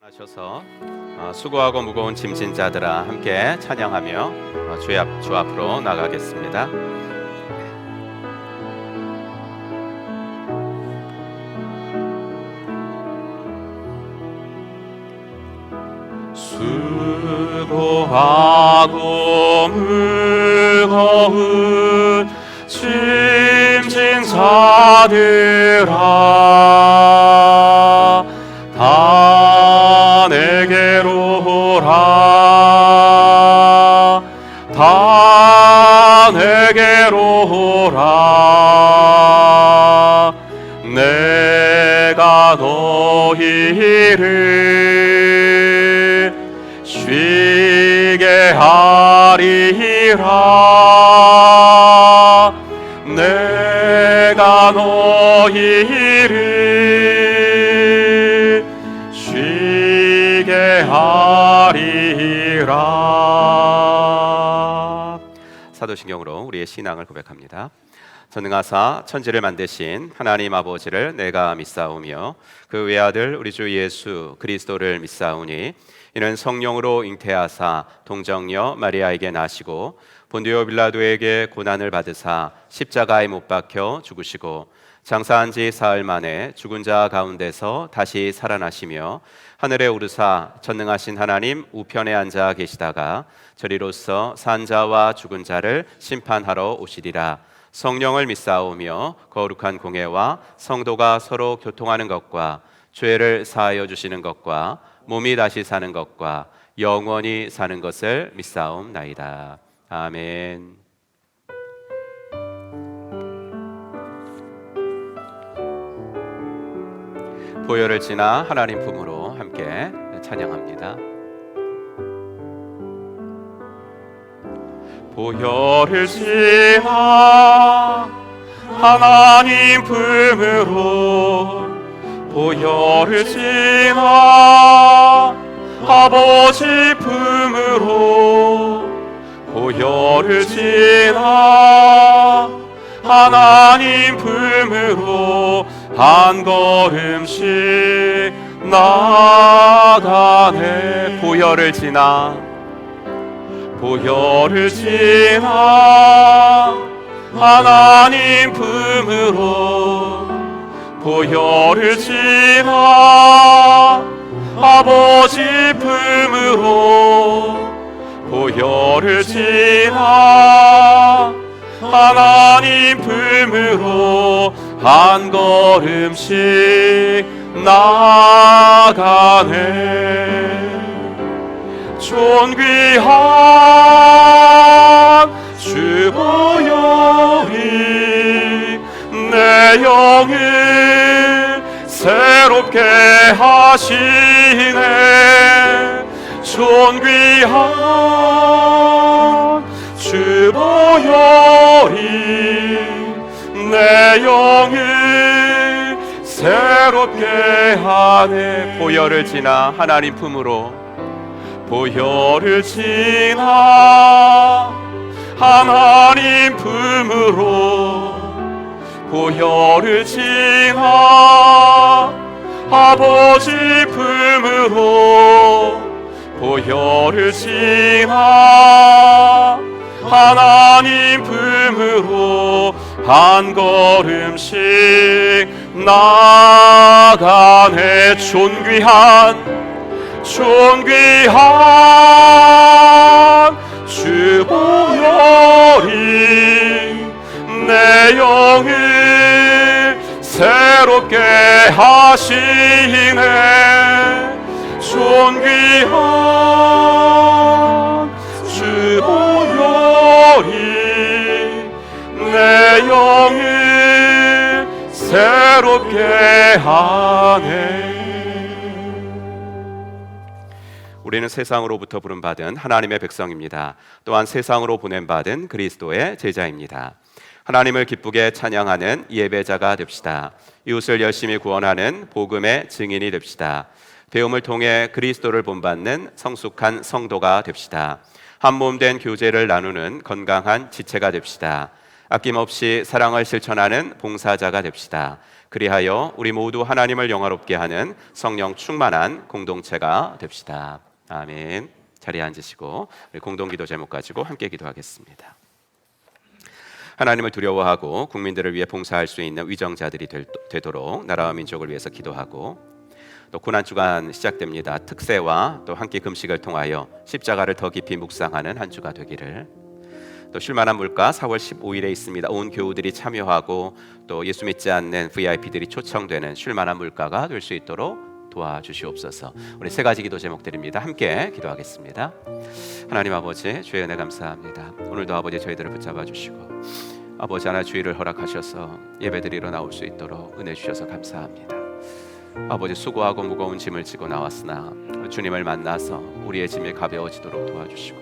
하셔서 수고하고 무거운 짐진 자들아 함께 찬양하며 주 앞으로 나가겠습니다. 수고하고 무거운 짐진 자들아 다 내게로 오라 다 내게로 오라 내가 너희를 쉬게 하리라 내가 너희를 쉬게 하리라. 사도신경으로 우리의 신앙을 고백합니다. 전능하사 천지를 만드신 하나님 아버지를 내가 믿사오며 그 외아들 우리 주 예수 그리스도를 믿사오니 이는 성령으로 잉태하사 동정녀 마리아에게 나시고 본디오 빌라도에게 고난을 받으사 십자가에 못 박혀 죽으시고 장사한 지 사흘 만에 죽은 자 가운데서 다시 살아나시며 하늘에 오르사 전능하신 하나님 우편에 앉아 계시다가 저리로서 산 자와 죽은 자를 심판하러 오시리라. 성령을 믿사오며 거룩한 공회와 성도가 서로 교통하는 것과 죄를 사하여 주시는 것과 몸이 다시 사는 것과 영원히 사는 것을 믿사옵나이다. 아멘. 보혈을 지나 하나님 품으로 함께 찬양합니다. 보혈을 지나 하나님 품으로 보혈을 지나 아버지 품으로 보혈을 지나 하나님 품으로 한 걸음씩 나가네. 보혈을 지나 보혈을 지나 하나님 품으로 보혈을 지나 아버지 품으로 보혈을 지나 하나님 품으로 한 걸음씩 나가네. 존귀한 주 보혈이 내 영을 새롭게 하시네. 존귀한 주 보혈이 내 영을 새롭게 하네. 보혈을 지나 하나님 품으로 보혈을 지나 하나님 품으로 보혈을 지나 아버지 품으로 보혈을 지나 하나님 품으로 한 걸음씩 나가네. 존귀한 주 보혈이 내 영을 새롭게 하시네. 존귀한 주 보혈이 내 영을 새롭게 하네. 우리는 세상으로부터 부름받은 하나님의 백성입니다. 또한 세상으로 보냄받은 그리스도의 제자입니다. 하나님을 기쁘게 찬양하는 예배자가 됩시다. 이웃을 열심히 구원하는 복음의 증인이 됩시다. 배움을 통해 그리스도를 본받는 성숙한 성도가 됩시다. 한 몸 된 교제를 나누는 건강한 지체가 됩시다. 아낌없이 사랑을 실천하는 봉사자가 됩시다. 그리하여 우리 모두 하나님을 영화롭게 하는 성령 충만한 공동체가 됩시다. 아멘. 자리에 앉으시고 우리 공동기도 제목 가지고 함께 기도하겠습니다. 하나님을 두려워하고 국민들을 위해 봉사할 수 있는 위정자들이 되도록 나라와 민족을 위해서 기도하고, 또 고난주간 시작됩니다. 특세와 또 한 끼 금식을 통하여 십자가를 더 깊이 묵상하는 한 주가 되기를, 또 쉴만한 물가 4월 15일에 있습니다. 온 교우들이 참여하고 또 예수 믿지 않는 VIP들이 초청되는 쉴만한 물가가 될 수 있도록 도와주시옵소서. 우리 세 가지 기도 제목드립니다. 함께 기도하겠습니다. 하나님 아버지, 주의 은혜 감사합니다. 오늘도 아버지 저희들을 붙잡아 주시고 아버지 하나 주의를 허락하셔서 예배드리러 나올 수 있도록 은혜 주셔서 감사합니다. 아버지 수고하고 무거운 짐을 지고 나왔으나 주님을 만나서 우리의 짐이 가벼워지도록 도와주시고,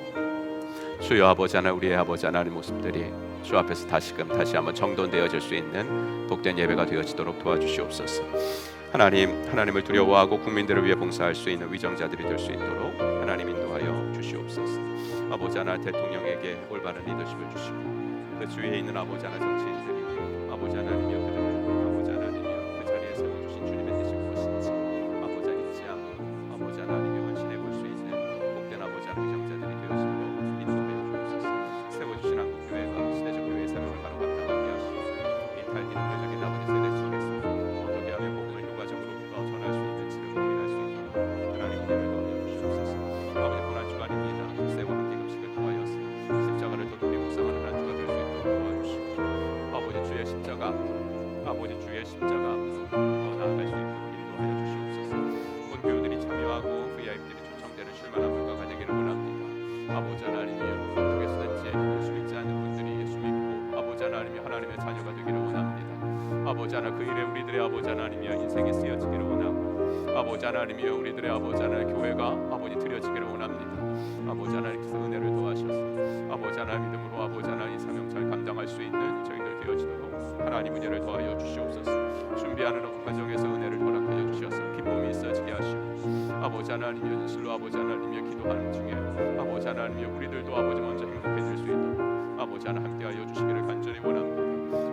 주여 아버지 하나 우리의 아버지 하나님 모습들이 주 앞에서 다시 한번 정돈되어질 수 있는 복된 예배가 되어지도록 도와주시옵소서. 하나님을 두려워하고 국민들을 위해 봉사할 수 있는 위정자들이 될 수 있도록 하나님 인도하여 주시옵소서. 아버지 하나 대통령에게 올바른 리더십을 주시고, 그 주위에 있는 아버지 하나 정치인들이 아버지 하나님이여 그들을 아버지 하나님이여 그 자리에 세워주신 주님의 뜻이 무엇인지 아버지 잊지 않고 아버지 하나님이 헌신해 볼 수 있는 복된 아버지 하나님의 정자들이 되어지도록 인도해 주옵소서. 세워주신 한국교회가 시대적 교회의 사명을 바로 감당하게 하시고, 이 탈기는 회적인 아버지 세대 속에서 어떻게 하면 복음을 효과적으로 전할 수 있는지를 고민할 수 있도록 하나님 은혜를 더하여 주시옵소서. 아버지 고난주간입니다. 세와 함께 금식을 통하여서 십자가를 더 깊이 묵상하는 한 주가 될 수 있도록 도와주시고, 아버지 주의 십자가 더 나아갈 수 있도록 인도하여 주시옵소서. 온 교우들이 참여하고 VIP들이 초청되는 쉴만한 물가가 되기를 원합니다. 아버지 하나님이여, 어떻게서든지 예수 믿지 않는 분들이 예수 믿고 아버지 하나님이 하나님의 자녀가 되기를 원합니다. 아버지 하나 그 일에 우리들의 아버지 하나님이여 인생이 쓰여지기를 원하고, 아버지 하나님이여 우리들의 아버지 하나님 교회가 아버지 드려지기를 원합니다. 아버지 하나님께서 은혜를 더하셔서 아버지 하나님 믿음으로 아버지 하나님 사명 잘 감당할 수 있는 저희들 되어지도록 하나님 은혜를 더하여 주시옵소서. 준비하는 과정에서 은혜를 허락하여 주셔서 기쁨이 있어지게 하시고, 아버지 하나님이여 진실로 아버지 하나님이여 기도하는 중에 아버지 하나님이여 우리들도 아버지 먼저 행복해질 수 있도록 아버지 하나 함께하여 주시기를 간절히 원합니다.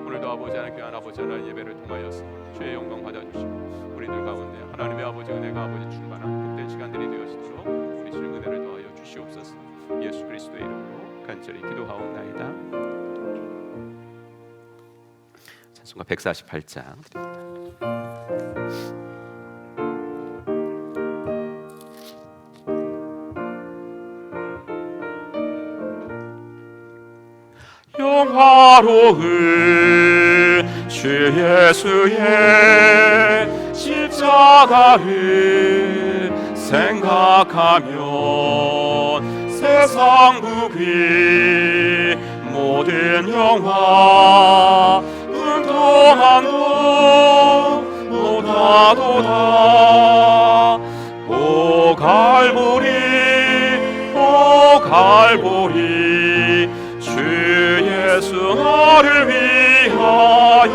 오늘도 아버지 하나 귀한 아버지 하나님 예배를 통하여서 주의 영광 받아주시고, 우리들 가운데 하나님의 아버지 은혜가 아버지 충만한 복된 시간들이 되어지도록 우리 주의 은혜를 더하여 주시옵소서. 예수 그리스도의 이름으로 간절히 기도하옵나이다. 찬송가 148장 영화로운 주 예수의 십자가를 생각하면 세상 부귀 모든 영화 은동한도 못하도다. 오 갈보리 주 예수 너를 위하여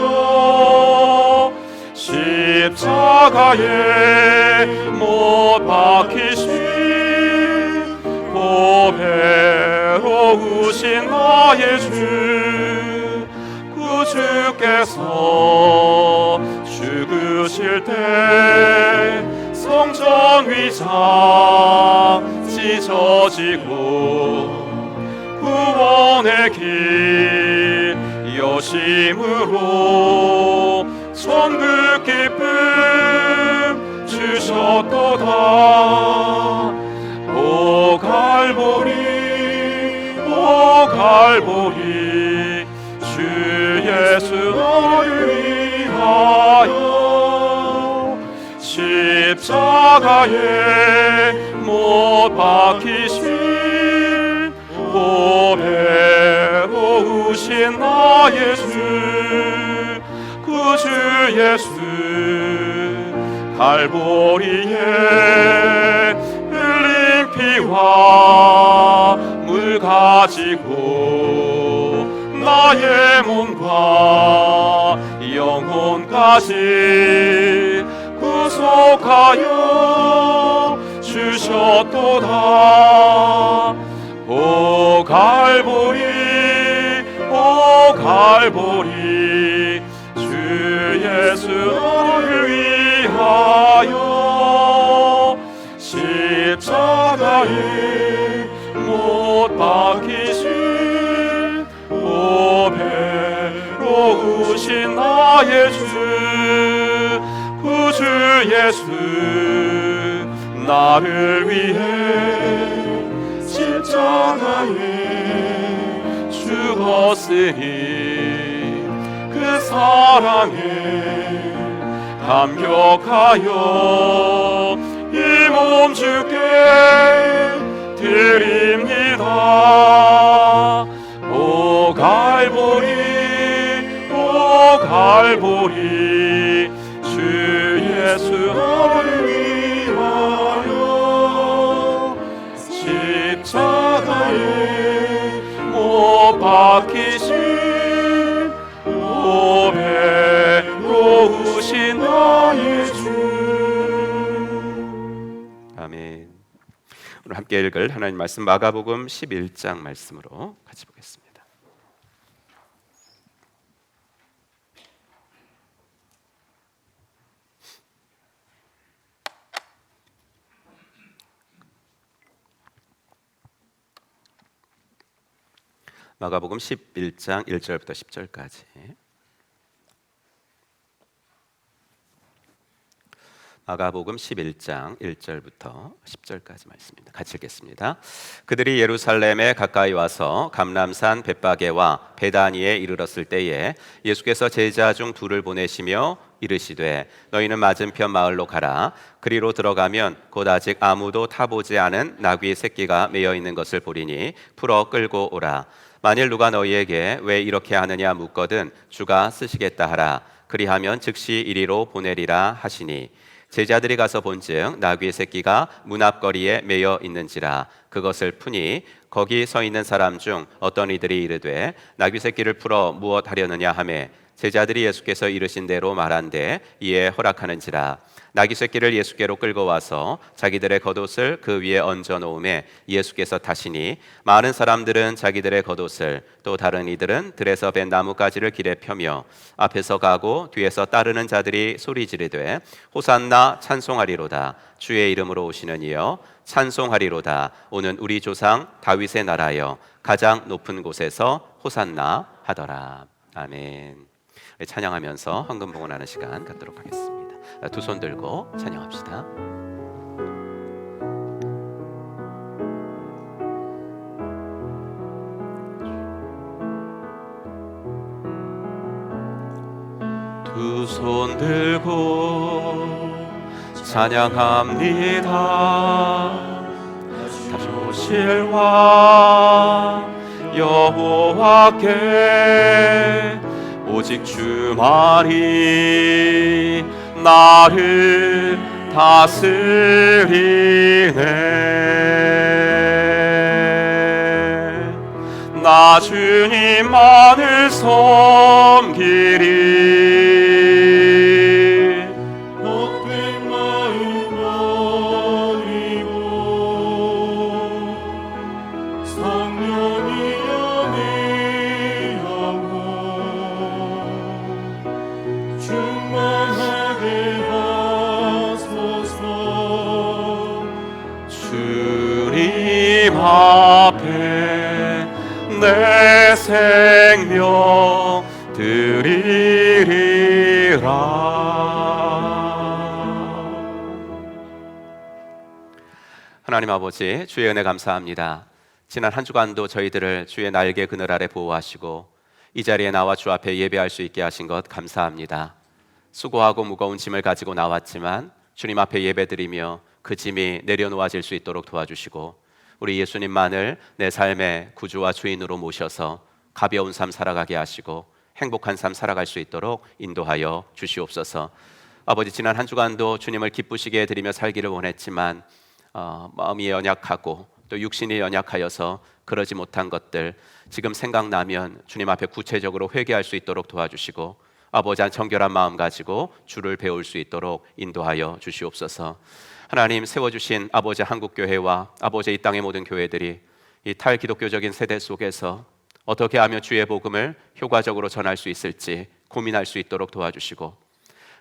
십자가에 못 박히신 고배로우신 나의 주, 그 주께서 죽으실 때 성전 위장 찢어지고 구원의 길 여심으로 천국 기쁨 주셨도다. 오 갈보리 주 예수 너를 위하여 십자가에 못 박히신 고배로우신 나의 주, 그 주 예수 갈보리에 흘린 피와 물 가지고 나의 몸과 영혼까지 구속하여 주셨도다. 오 갈보리 주 예수 나를 위하여 십자가에 못 박히신 보배로우신 나의 주 구주 예수 나를 위해 십자가에 죽었으니 그 사랑에 감격하여 이 몸 주께 드립니다. 오 갈보리 오 갈보리 주 예수 나를 위하여 십자가에 못 박히신 보배로우신 나의 주. 아멘. 오늘 함께 읽을 하나님 말씀 마가복음 11장 말씀으로 같이 보겠습니다. 마가복음 11장 1절부터 10절까지. 마가복음 11장 1절부터 10절까지 말씀입니다. 같이 읽겠습니다. 그들이 예루살렘에 가까이 와서 감람산 벳바게와 베다니에 이르렀을 때에 예수께서 제자 중 둘을 보내시며 이르시되 너희는 맞은편 마을로 가라. 그리로 들어가면 곧 아직 아무도 타보지 않은 나귀 새끼가 매여 있는 것을 보리니 풀어 끌고 오라. 만일 누가 너희에게 왜 이렇게 하느냐 묻거든 주가 쓰시겠다 하라. 그리하면 즉시 이리로 보내리라 하시니 제자들이 가서 본즉 나귀 새끼가 문 앞거리에 매여 있는지라. 그것을 푸니 거기 서 있는 사람 중 어떤 이들이 이르되 나귀 새끼를 풀어 무엇 하려느냐 하매 제자들이 예수께서 이르신 대로 말한대 이에 허락하는지라. 나귀 새끼를 예수께로 끌고 와서 자기들의 겉옷을 그 위에 얹어 놓음에 예수께서 타시니 많은 사람들은 자기들의 겉옷을 또 다른 이들은 들에서 벤 나뭇가지를 길에 펴며 앞에서 가고 뒤에서 따르는 자들이 소리 지르되 호산나 찬송하리로다. 주의 이름으로 오시는 이여 찬송하리로다. 오는 우리 조상 다윗의 나라여 가장 높은 곳에서 호산나 하더라. 아멘. 찬양하면서 헌금 봉헌하는 시간 갖도록 하겠습니다. 두 손 들고 찬양합시다. 두 손 들고 찬양합니다. 다시 오실 왕 여호와께 오직 주만이 나를 다스리네. 나 주님만을 섬기리. 헛된 마음 버리고 성령이 연애하고 충만하게 하소서. 주님 앞에 내 생명 드리리라. 하나님 아버지, 주의 은혜 감사합니다. 지난 한 주간도 저희들을 주의 날개 그늘 아래 보호하시고 이 자리에 나와 주 앞에 예배할 수 있게 하신 것 감사합니다. 수고하고 무거운 짐을 가지고 나왔지만 주님 앞에 예배드리며 그 짐이 내려놓아질 수 있도록 도와주시고 우리 예수님만을 내 삶의 구주와 주인으로 모셔서 가벼운 삶 살아가게 하시고 행복한 삶 살아갈 수 있도록 인도하여 주시옵소서. 아버지, 지난 한 주간도 주님을 기쁘시게 해드리며 살기를 원했지만 마음이 연약하고 또 육신이 연약하여서 그러지 못한 것들 지금 생각나면 주님 앞에 구체적으로 회개할 수 있도록 도와주시고 아버지 한 정결한 마음 가지고 주를 배울 수 있도록 인도하여 주시옵소서. 하나님, 세워주신 아버지 한국교회와 아버지 이 땅의 모든 교회들이 이 탈기독교적인 세대 속에서 어떻게 하면 주의 복음을 효과적으로 전할 수 있을지 고민할 수 있도록 도와주시고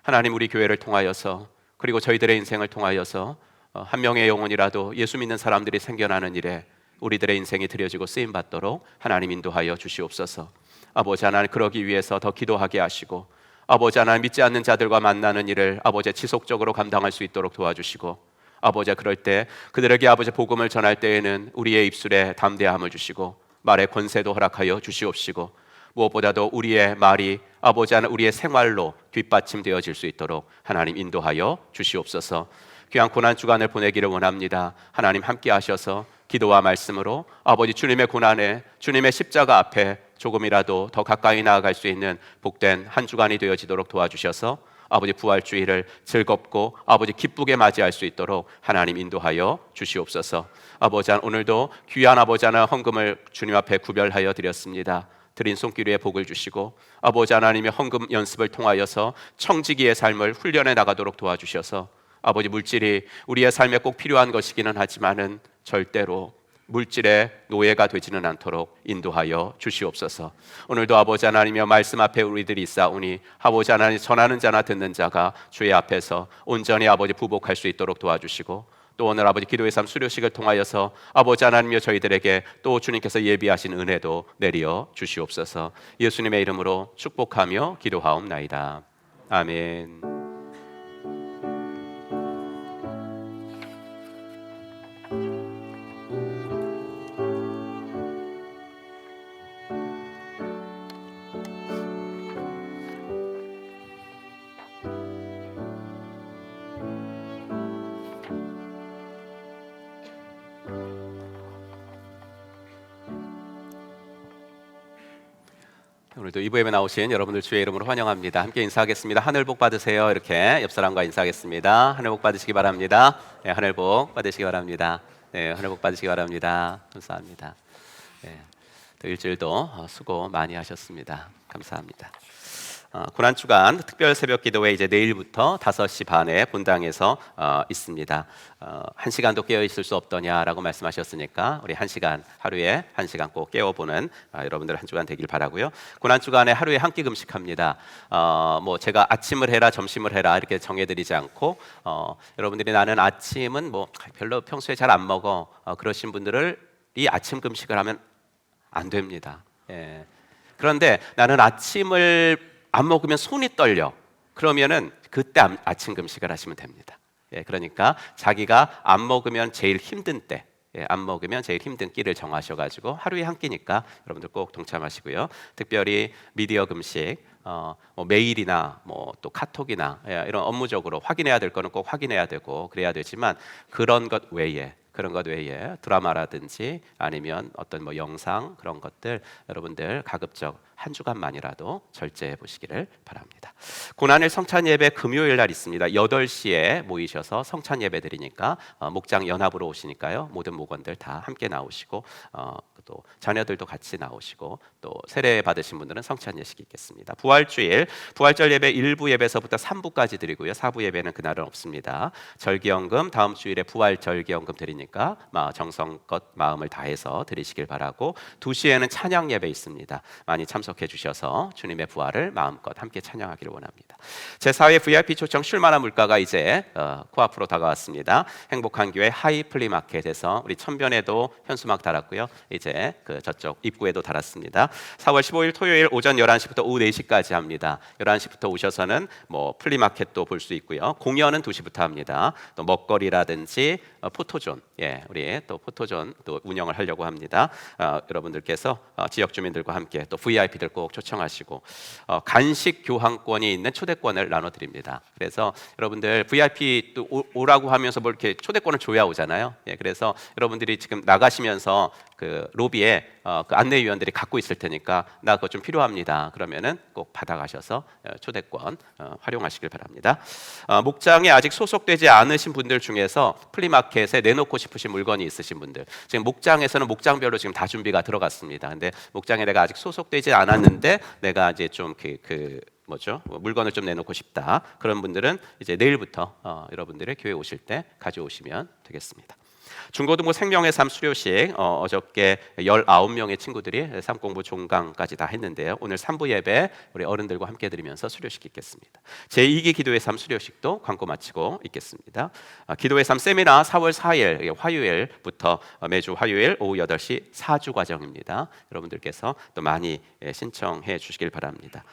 하나님, 우리 교회를 통하여서 그리고 저희들의 인생을 통하여서 한 명의 영혼이라도 예수 믿는 사람들이 생겨나는 일에 우리들의 인생이 드려지고 쓰임 받도록 하나님 인도하여 주시옵소서. 아버지 하나님, 그러기 위해서 더 기도하게 하시고, 아버지 하나님, 믿지 않는 자들과 만나는 일을 아버지 지속적으로 감당할 수 있도록 도와주시고, 아버지 그럴 때 그들에게 아버지 복음을 전할 때에는 우리의 입술에 담대함을 주시고 말의 권세도 허락하여 주시옵시고, 무엇보다도 우리의 말이 아버지 하나님 우리의 생활로 뒷받침되어질 수 있도록 하나님 인도하여 주시옵소서. 귀한 고난 주간을 보내기를 원합니다. 하나님 함께 하셔서 기도와 말씀으로 아버지 주님의 고난에, 주님의 십자가 앞에 조금이라도 더 가까이 나아갈 수 있는 복된 한 주간이 되어지도록 도와주셔서 아버지 부활주의를 즐겁고 아버지 기쁘게 맞이할 수 있도록 하나님 인도하여 주시옵소서. 아버지 오늘도 귀한 아버지 하나 헌금을 주님 앞에 구별하여 드렸습니다. 드린 손길 위에 복을 주시고 아버지 하나님의 헌금 연습을 통하여서 청지기의 삶을 훈련해 나가도록 도와주셔서 아버지 물질이 우리의 삶에 꼭 필요한 것이기는 하지만은 절대로 물질의 노예가 되지는 않도록 인도하여 주시옵소서. 오늘도 아버지 하나님의 말씀 앞에 우리들이 있사오니 아버지 하나님, 전하는 자나 듣는 자가 주의 앞에서 온전히 아버지 부복할 수 있도록 도와주시고, 또 오늘 아버지 기도의 삶 수료식을 통하여서 아버지 하나님여 저희들에게 또 주님께서 예비하신 은혜도 내려 주시옵소서. 예수님의 이름으로 축복하며 기도하옵나이다. 아멘. 오늘도 2부 예배 나오신 여러분들 주의 이름으로 환영합니다. 함께 인사하겠습니다. 하늘 복 받으세요. 이렇게 옆 사람과 인사하겠습니다. 하늘 복 받으시기 바랍니다. 네, 하늘 복 받으시기 바랍니다. 네, 하늘 복 받으시기 바랍니다. 감사합니다. 네, 또 일주일도 수고 많이 하셨습니다. 감사합니다. 고난주간 특별 새벽 기도회 이제 내일부터 5시 반에 본당에서 있습니다. 1시간도 깨어 있을 수 없더냐라고 말씀하셨으니까 우리 1시간, 하루에 1시간 꼭 깨어보는 여러분들 한 주간 되길 바라고요. 고난주간에 하루에 한 끼 금식합니다. 뭐 제가 아침을 해라 점심을 해라 이렇게 정해드리지 않고 여러분들이 나는 아침은 뭐 별로 평소에 잘 안 먹어 그러신 분들을 이 아침 금식을 하면 안 됩니다. 예. 그런데 나는 아침을 안 먹으면 손이 떨려. 그러면은 그때 아침 금식을 하시면 됩니다. 예, 그러니까 자기가 안 먹으면 제일 힘든 때, 안 먹으면 제일 힘든 끼를 정하셔가지고 하루에 한 끼니까 여러분들 꼭 동참하시고요. 특별히 미디어 금식, 뭐 메일이나 뭐 또 카톡이나 이런 업무적으로 확인해야 될 거는 꼭 확인해야 되고 그래야 되지만 그런 것 외에 드라마라든지 아니면 어떤 뭐 영상 그런 것들 여러분들 가급적 한 주간만이라도 절제해 보시기를 바랍니다. 고난일 성찬 예배 금요일 날 있습니다. 8시에 모이셔서 성찬 예배 드리니까 목장 연합으로 오시니까요. 모든 목원들 다 함께 나오시고 또 자녀들도 같이 나오시고 또 세례 받으신 분들은 성찬 예식이 있겠습니다. 부활주일, 부활절 예배 1부 예배서부터 3부까지 드리고요. 4부 예배는 그날은 없습니다. 절기연금 다음 주일에 부활 절기연금 드리니까 정성껏 마음을 다해서 드리시길 바라고 2시에는 찬양 예배 있습니다. 많이 참석해 주셔서 주님의 부활을 마음껏 함께 찬양하기를 원합니다. 제4회 VIP 초청 쉴만한 물가가 이제 코앞으로 다가왔습니다. 행복한 교회 하이 플리마켓에서 우리 천변에도 현수막 달았고요. 이제 그 저쪽 입구에도 달았습니다. 4월 15일 토요일 오전 11시부터 오후 4시까지 합니다. 11시부터 오셔서는 뭐 플리마켓도 볼 수 있고요. 공연은 2시부터 합니다. 또 먹거리라든지 포토존, 우리 또 포토존 또 운영을 하려고 합니다. 여러분들께서 지역 주민들과 함께 또 VIP들 꼭 초청하시고 간식 교환권이 있는 초대권을 나눠드립니다. 그래서 여러분들 VIP 또 오라고 하면서 뭐 이렇게 초대권을 줘야 오잖아요. 그래서 여러분들이 지금 나가시면서 그 로비에 그 안내위원들이 갖고 있을 테니까 나 그거 좀 필요합니다. 그러면은 꼭 받아가셔서 초대권 활용하시길 바랍니다. 목장에 아직 소속되지 않으신 분들 중에서 플리마켓에 내놓고 싶으신 물건이 있으신 분들, 지금 목장에서는 목장별로 지금 다 준비가 들어갔습니다. 근데 목장에 내가 아직 소속되지 않았는데 내가 이제 좀 물건을 좀 내놓고 싶다. 그런 분들은 이제 내일부터 여러분들의 교회 오실 때 가져오시면 되겠습니다. 중고등부 생명의 삶 수료식 어저께 19명의 친구들이 삶 공부 종강까지 다 했는데요. 오늘 3부 예배 우리 어른들과 함께 드리면서 수료식 있겠습니다. 제2기 기도의 삶 수료식도 광고 마치고 있겠습니다. 기도의 삶 세미나 4월 4일 화요일부터 매주 화요일 오후 8시 4주 과정입니다. 여러분들께서 또 많이 신청해 주시길 바랍니다.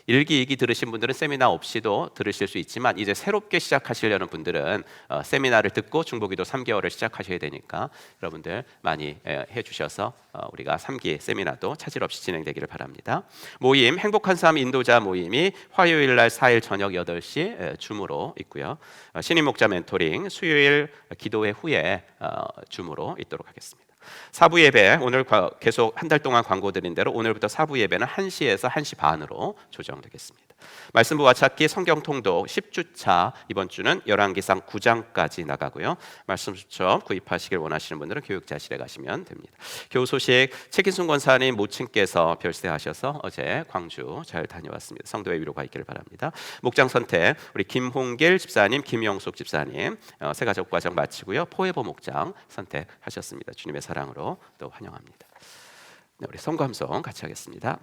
1기, 2기 들으신 분들은 세미나 없이도 들으실 수 있지만 이제 새롭게 시작하시려는 분들은 세미나를 듣고 중보기도 3개월을 시작하셔야 되니까 여러분들 많이 해주셔서 우리가 3기 세미나도 차질 없이 진행되기를 바랍니다. 모임 행복한 삶 인도자 모임이 화요일 날 4일 저녁 8시 줌으로 있고요. 신임 목자 멘토링 수요일 기도회 후에 줌으로 있도록 하겠습니다. 사부 예배 오늘 계속 한 달 동안 광고 드린 대로 오늘부터 사부 예배는 1시에서 1시 반으로 조정되겠습니다. 말씀 부와 찾기 성경 통독 10주차 이번 주는 열왕기상 9장까지 나가고요. 말씀 수첩 구입하시길 원하시는 분들은 교육자실에 가시면 됩니다. 교우 소식 최기순 권사님 모친께서 별세하셔서 어제 광주 잘 다녀왔습니다. 성도의 위로가 있기를 바랍니다. 목장 선택 우리 김홍길 집사님, 김영숙 집사님 새가족 과정 마치고요. 포에버 목장 선택하셨습니다. 주님의 사랑으로 또 환영합니다. 네, 우리 성감송 같이 하겠습니다.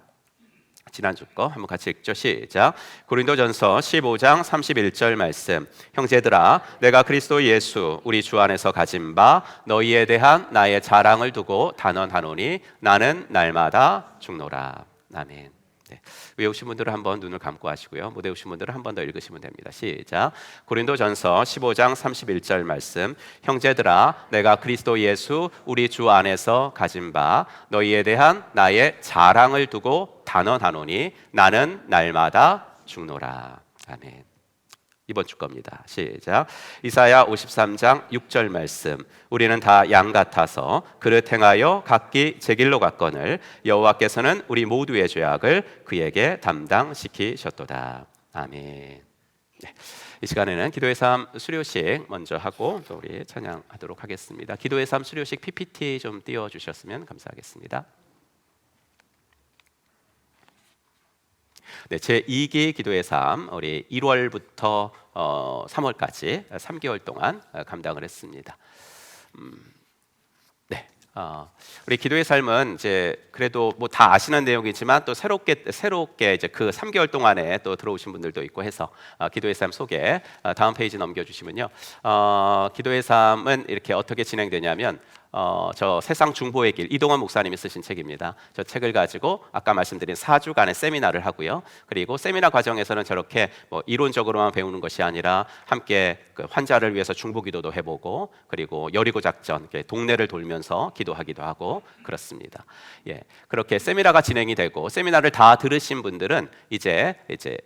지난주 거 한번 같이 읽죠. 시작. 고린도전서 15장 31절 말씀. 형제들아 내가 그리스도 예수 우리 주 안에서 가진 바 너희에 대한 나의 자랑을 두고 단언하노니 나는 날마다 죽노라. 아멘. 네. 외우신 분들은 한번 눈을 감고 하시고요. 못 외우신 분들은 한 번 더 읽으시면 됩니다. 시작. 고린도전서 15장 31절 말씀. 형제들아 내가 그리스도 예수 우리 주 안에서 가진 바 너희에 대한 나의 자랑을 두고 단언하노니 나는 날마다 죽노라. 아멘. 이번 주 겁니다. 시작. 이사야 53장 6절 말씀. 우리는 다 양 같아서 그릇 행하여 각기 제 길로 갔거늘 여호와께서는 우리 모두의 죄악을 그에게 담당시키셨도다. 아멘. 네. 이 시간에는 기도의 삶 수료식 먼저 하고 또 우리 찬양하도록 하겠습니다. 기도의 삶 수료식 PPT 좀 띄워주셨으면 감사하겠습니다. 네, 제2기 기도의 삶 우리 1월부터 3월까지 3개월 동안 감당을 했습니다. 네, 우리 기도의 삶은 이제 그래도 뭐 다 아시는 내용이지만 또 새롭게 이제 그 3개월 동안에 또 들어오신 분들도 있고 해서 기도의 삶 소개 다음 페이지 넘겨주시면요. 기도의 삶은 이렇게 어떻게 진행되냐면 저 세상 중보의 길 이동원 목사님이 쓰신 책입니다. 저 책을 가지고 아까 말씀드린 4주간의 세미나를 하고요. 그리고 세미나 과정에서는 저렇게 뭐 이론적으로만 배우는 것이 아니라 함께 그 환자를 위해서 중보기도도 해보고 그리고 여리고 작전 동네를 돌면서 기도하기도 하고 그렇습니다. 예, 그렇게 세미나가 진행이 되고 세미나를 다 들으신 분들은 이제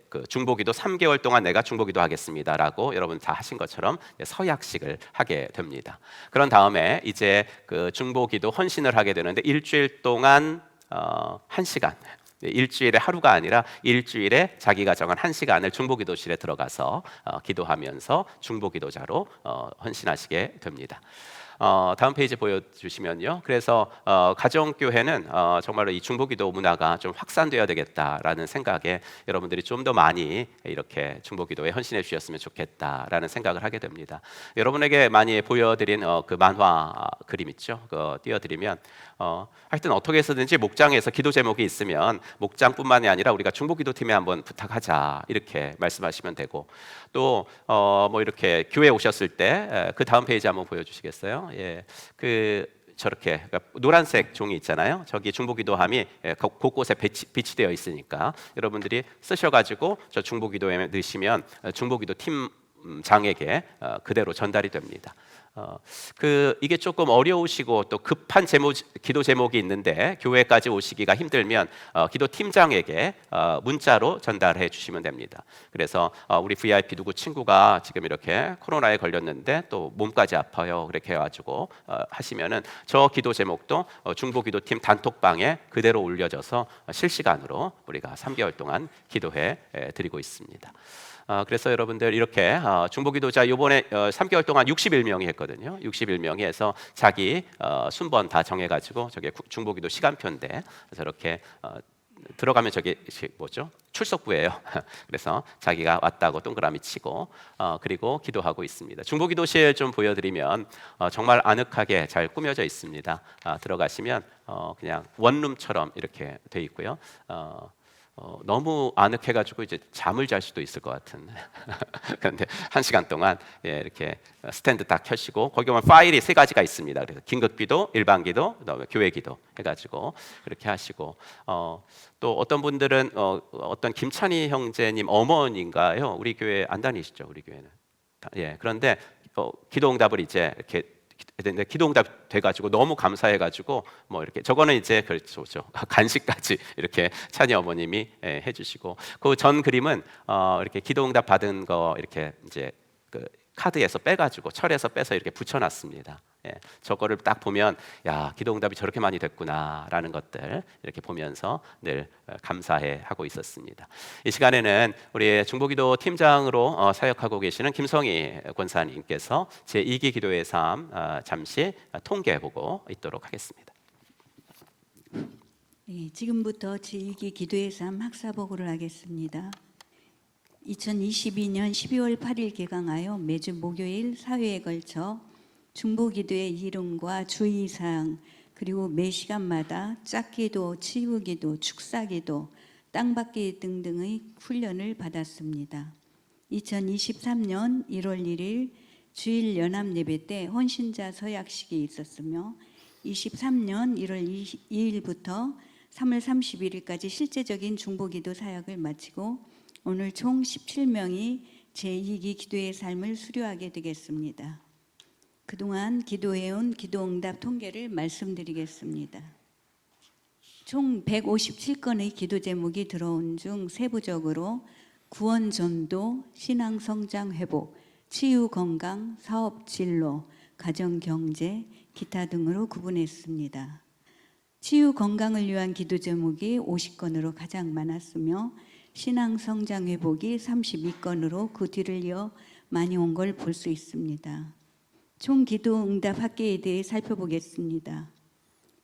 그 중보기도 3개월 동안 내가 중보기도 하겠습니다라고 여러분 다 하신 것처럼 서약식을 하게 됩니다. 그런 다음에 이제 그 중보기도 헌신을 하게 되는데 일주일 동안 1시간 일주일에 하루가 아니라 일주일에 자기가 정한 1시간을 중보기도실에 들어가서 기도하면서 중보기도자로 헌신하시게 됩니다. 다음 페이지 보여주시면요. 그래서 가정교회는 정말로 이 중보기도 문화가 좀 확산되어야 되겠다라는 생각에 여러분들이 좀 더 많이 이렇게 중보기도에 헌신해 주셨으면 좋겠다라는 생각을 하게 됩니다. 여러분에게 많이 보여드린 그 만화 그림 있죠? 그거 띄워드리면 하여튼 어떻게 해서든지 목장에서 기도 제목이 있으면 목장뿐만이 아니라 우리가 중보기도팀에 한번 부탁하자 이렇게 말씀하시면 되고 또 뭐 이렇게 교회 오셨을 때 그 다음 페이지 한번 보여주시겠어요? 예, 저렇게 그러니까 노란색 종이 있잖아요. 저기 중보기도함이 곳곳에 비치되어 있으니까 여러분들이 쓰셔가지고 저 중보기도에 넣으시면 중보기도 팀장에게 그대로 전달이 됩니다. 이게 조금 어려우시고 또 급한 기도 제목이 있는데 교회까지 오시기가 힘들면 기도 팀장에게 문자로 전달해 주시면 됩니다. 그래서 우리 VIP 누구 친구가 지금 이렇게 코로나에 걸렸는데 또 몸까지 아파요. 그렇게 해가지고 하시면은 저 기도 제목도 중보기도팀 단톡방에 그대로 올려져서 실시간으로 우리가 3개월 동안 기도해 드리고 있습니다. 그래서 여러분들 이렇게 중보기도자 이번에 3개월 동안 61명이 했거든요. 61명이 해서 자기 순번 다 정해가지고 저게 중보기도 시간표인데 저렇게 들어가면 저기 뭐죠? 출석부예요. 그래서 자기가 왔다고 동그라미 치고 그리고 기도하고 있습니다. 중보기도실 좀 보여드리면 정말 아늑하게 잘 꾸며져 있습니다. 들어가시면 그냥 원룸처럼 이렇게 돼 있고요. 너무 아늑해가지고 이제 잠을 잘 수도 있을 것 같은. 그런데 1시간 동안 이렇게 스탠드 딱 켜시고 거기 보면 파일이 3가지가 있습니다. 그래서 긴급기도, 일반기도, 그다음에 교회기도 해가지고 그렇게 하시고 또 어떤 분들은 어떤 김찬희 형제님 어머니인가요? 우리 교회 안 다니시죠? 우리 교회는. 그런데 기도응답을 이제 이렇게 기도응답 돼가지고 너무 감사해가지고 뭐 이렇게 저거는 이제 그렇죠 간식까지 이렇게 찬이 어머님이 해주시고 그 전 그림은 이렇게 기도응답 받은 거 이렇게 이제 그 카드에서 빼가지고 철에서 빼서 이렇게 붙여놨습니다. 저거를 딱 보면 야 기도응답이 저렇게 많이 됐구나라는 것들 이렇게 보면서 늘 감사해 하고 있었습니다. 이 시간에는 우리 중보기도 팀장으로 사역하고 계시는 김성희 권사님께서 제2기 기도의 삶 잠시 통계해 보고 있도록 하겠습니다. 네, 지금부터 제2기 기도의 삶 학사보고를 하겠습니다. 2022년 12월 8일 개강하여 매주 목요일 사회에 걸쳐 중보기도의 이름과 주의사항 그리고 매 시간마다 짝기도, 치유기도, 축사기도, 땅받기 등등의 훈련을 받았습니다. 2023년 1월 1일 주일 연합예배 때 헌신자 서약식이 있었으며 23년 1월 2일부터 3월 31일까지 실제적인 중보기도 사역을 마치고 오늘 총 17명이 제2기 기도의 삶을 수료하게 되겠습니다. 그동안 기도해온 기도응답 통계를 말씀드리겠습니다. 총 157건의 기도 제목이 들어온 중 세부적으로 구원 전도, 신앙 성장 회복, 치유 건강, 사업 진로, 가정 경제, 기타 등으로 구분했습니다. 치유 건강을 위한 기도 제목이 50건으로 가장 많았으며 신앙 성장 회복이 32건으로 그 뒤를 이어 많이 온 걸 볼 수 있습니다. 총 기도 응답 합계에 대해 살펴보겠습니다.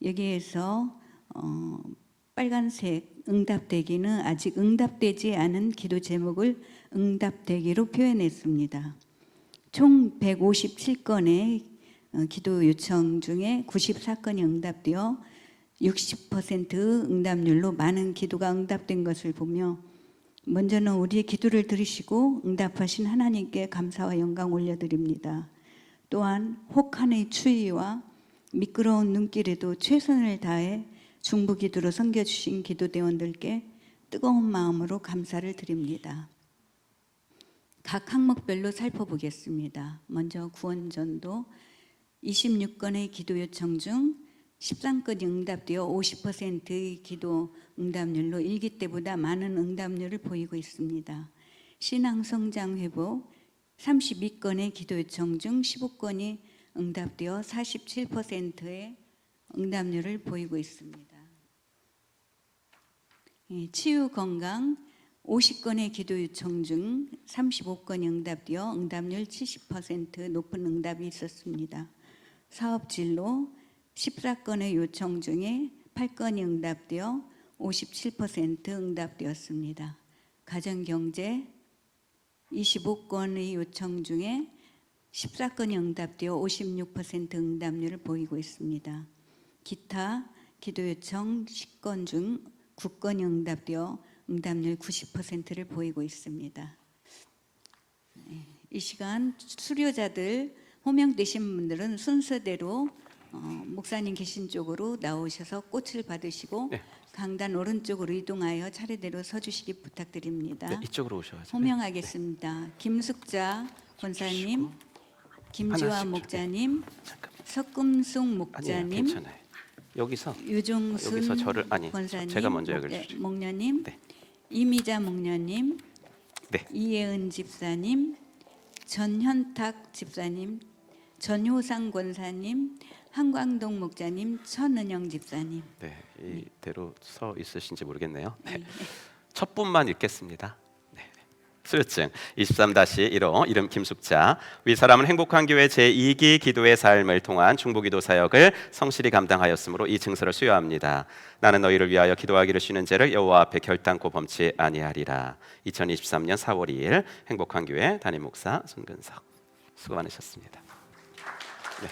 여기에서 빨간색 응답되기는 아직 응답되지 않은 기도 제목을 응답되기로 표현했습니다. 총 157건의 기도 요청 중에 94건이 응답되어 60% 응답률로 많은 기도가 응답된 것을 보며 먼저는 우리의 기도를 들으시고 응답하신 하나님께 감사와 영광 올려드립니다. 또한 혹한의 추위와 미끄러운 눈길에도 최선을 다해 중보기도로 섬겨주신 기도대원들께 뜨거운 마음으로 감사를 드립니다. 각 항목별로 살펴보겠습니다. 먼저 구원전도 26건의 기도 요청 중 13건이 응답되어 50%의 기도 응답률로 일기 때보다 많은 응답률을 보이고 있습니다. 신앙 성장 회복 32건의 기도 요청 중 15건이 응답되어 47%의 응답률을 보이고 있습니다. 치유 건강 50건의 기도 요청 중 35건이 응답되어 응답률 70% 높은 응답이 있었습니다. 사업 진로 14건의 요청 중에 8건이 응답되어 57% 응답되었습니다. 가정 경제 25건의 요청 중에 14건이 응답되어 56% 응답률을 보이고 있습니다. 기타 기도 요청 10건 중 9건이 응답되어 응답률 90%를 보이고 있습니다. 이 시간 수료자들 호명되신 분들은 순서대로 목사님 계신 쪽으로 나오셔서 꽃을 받으시고 강단 오른쪽으로 이동하여 차례대로 서주시기 부탁드립니다. 네, 이쪽으로 오셔가지고 호명하겠습니다. 김숙자 권사님, 김지화 목자님, 석금숙 목자님, 괜찮아요. 여기서 유종순 저를 권사님, 제가 먼저 읽어주시죠. 목녀님, 네. 이미자 목녀님, 네. 이예은 집사님, 전현탁 집사님, 전효상 권사님, 한광동 목자님, 천은영 집사님. 네, 이대로 서 있으신지 모르겠네요. 네. 첫 분만 읽겠습니다. 네. 수료증 23-1호 이름 김숙자. 위 사람은 행복한 교회 제2기 기도의 삶을 통한 중보기도 사역을 성실히 감당하였으므로 이 증서를 수여합니다. 나는 너희를 위하여 기도하기를 쉬는 죄를 여호와 앞에 결단코 범치 아니하리라. 2023년 4월 2일 행복한 교회 담임 목사 손근석. 수고 많으셨습니다. 네.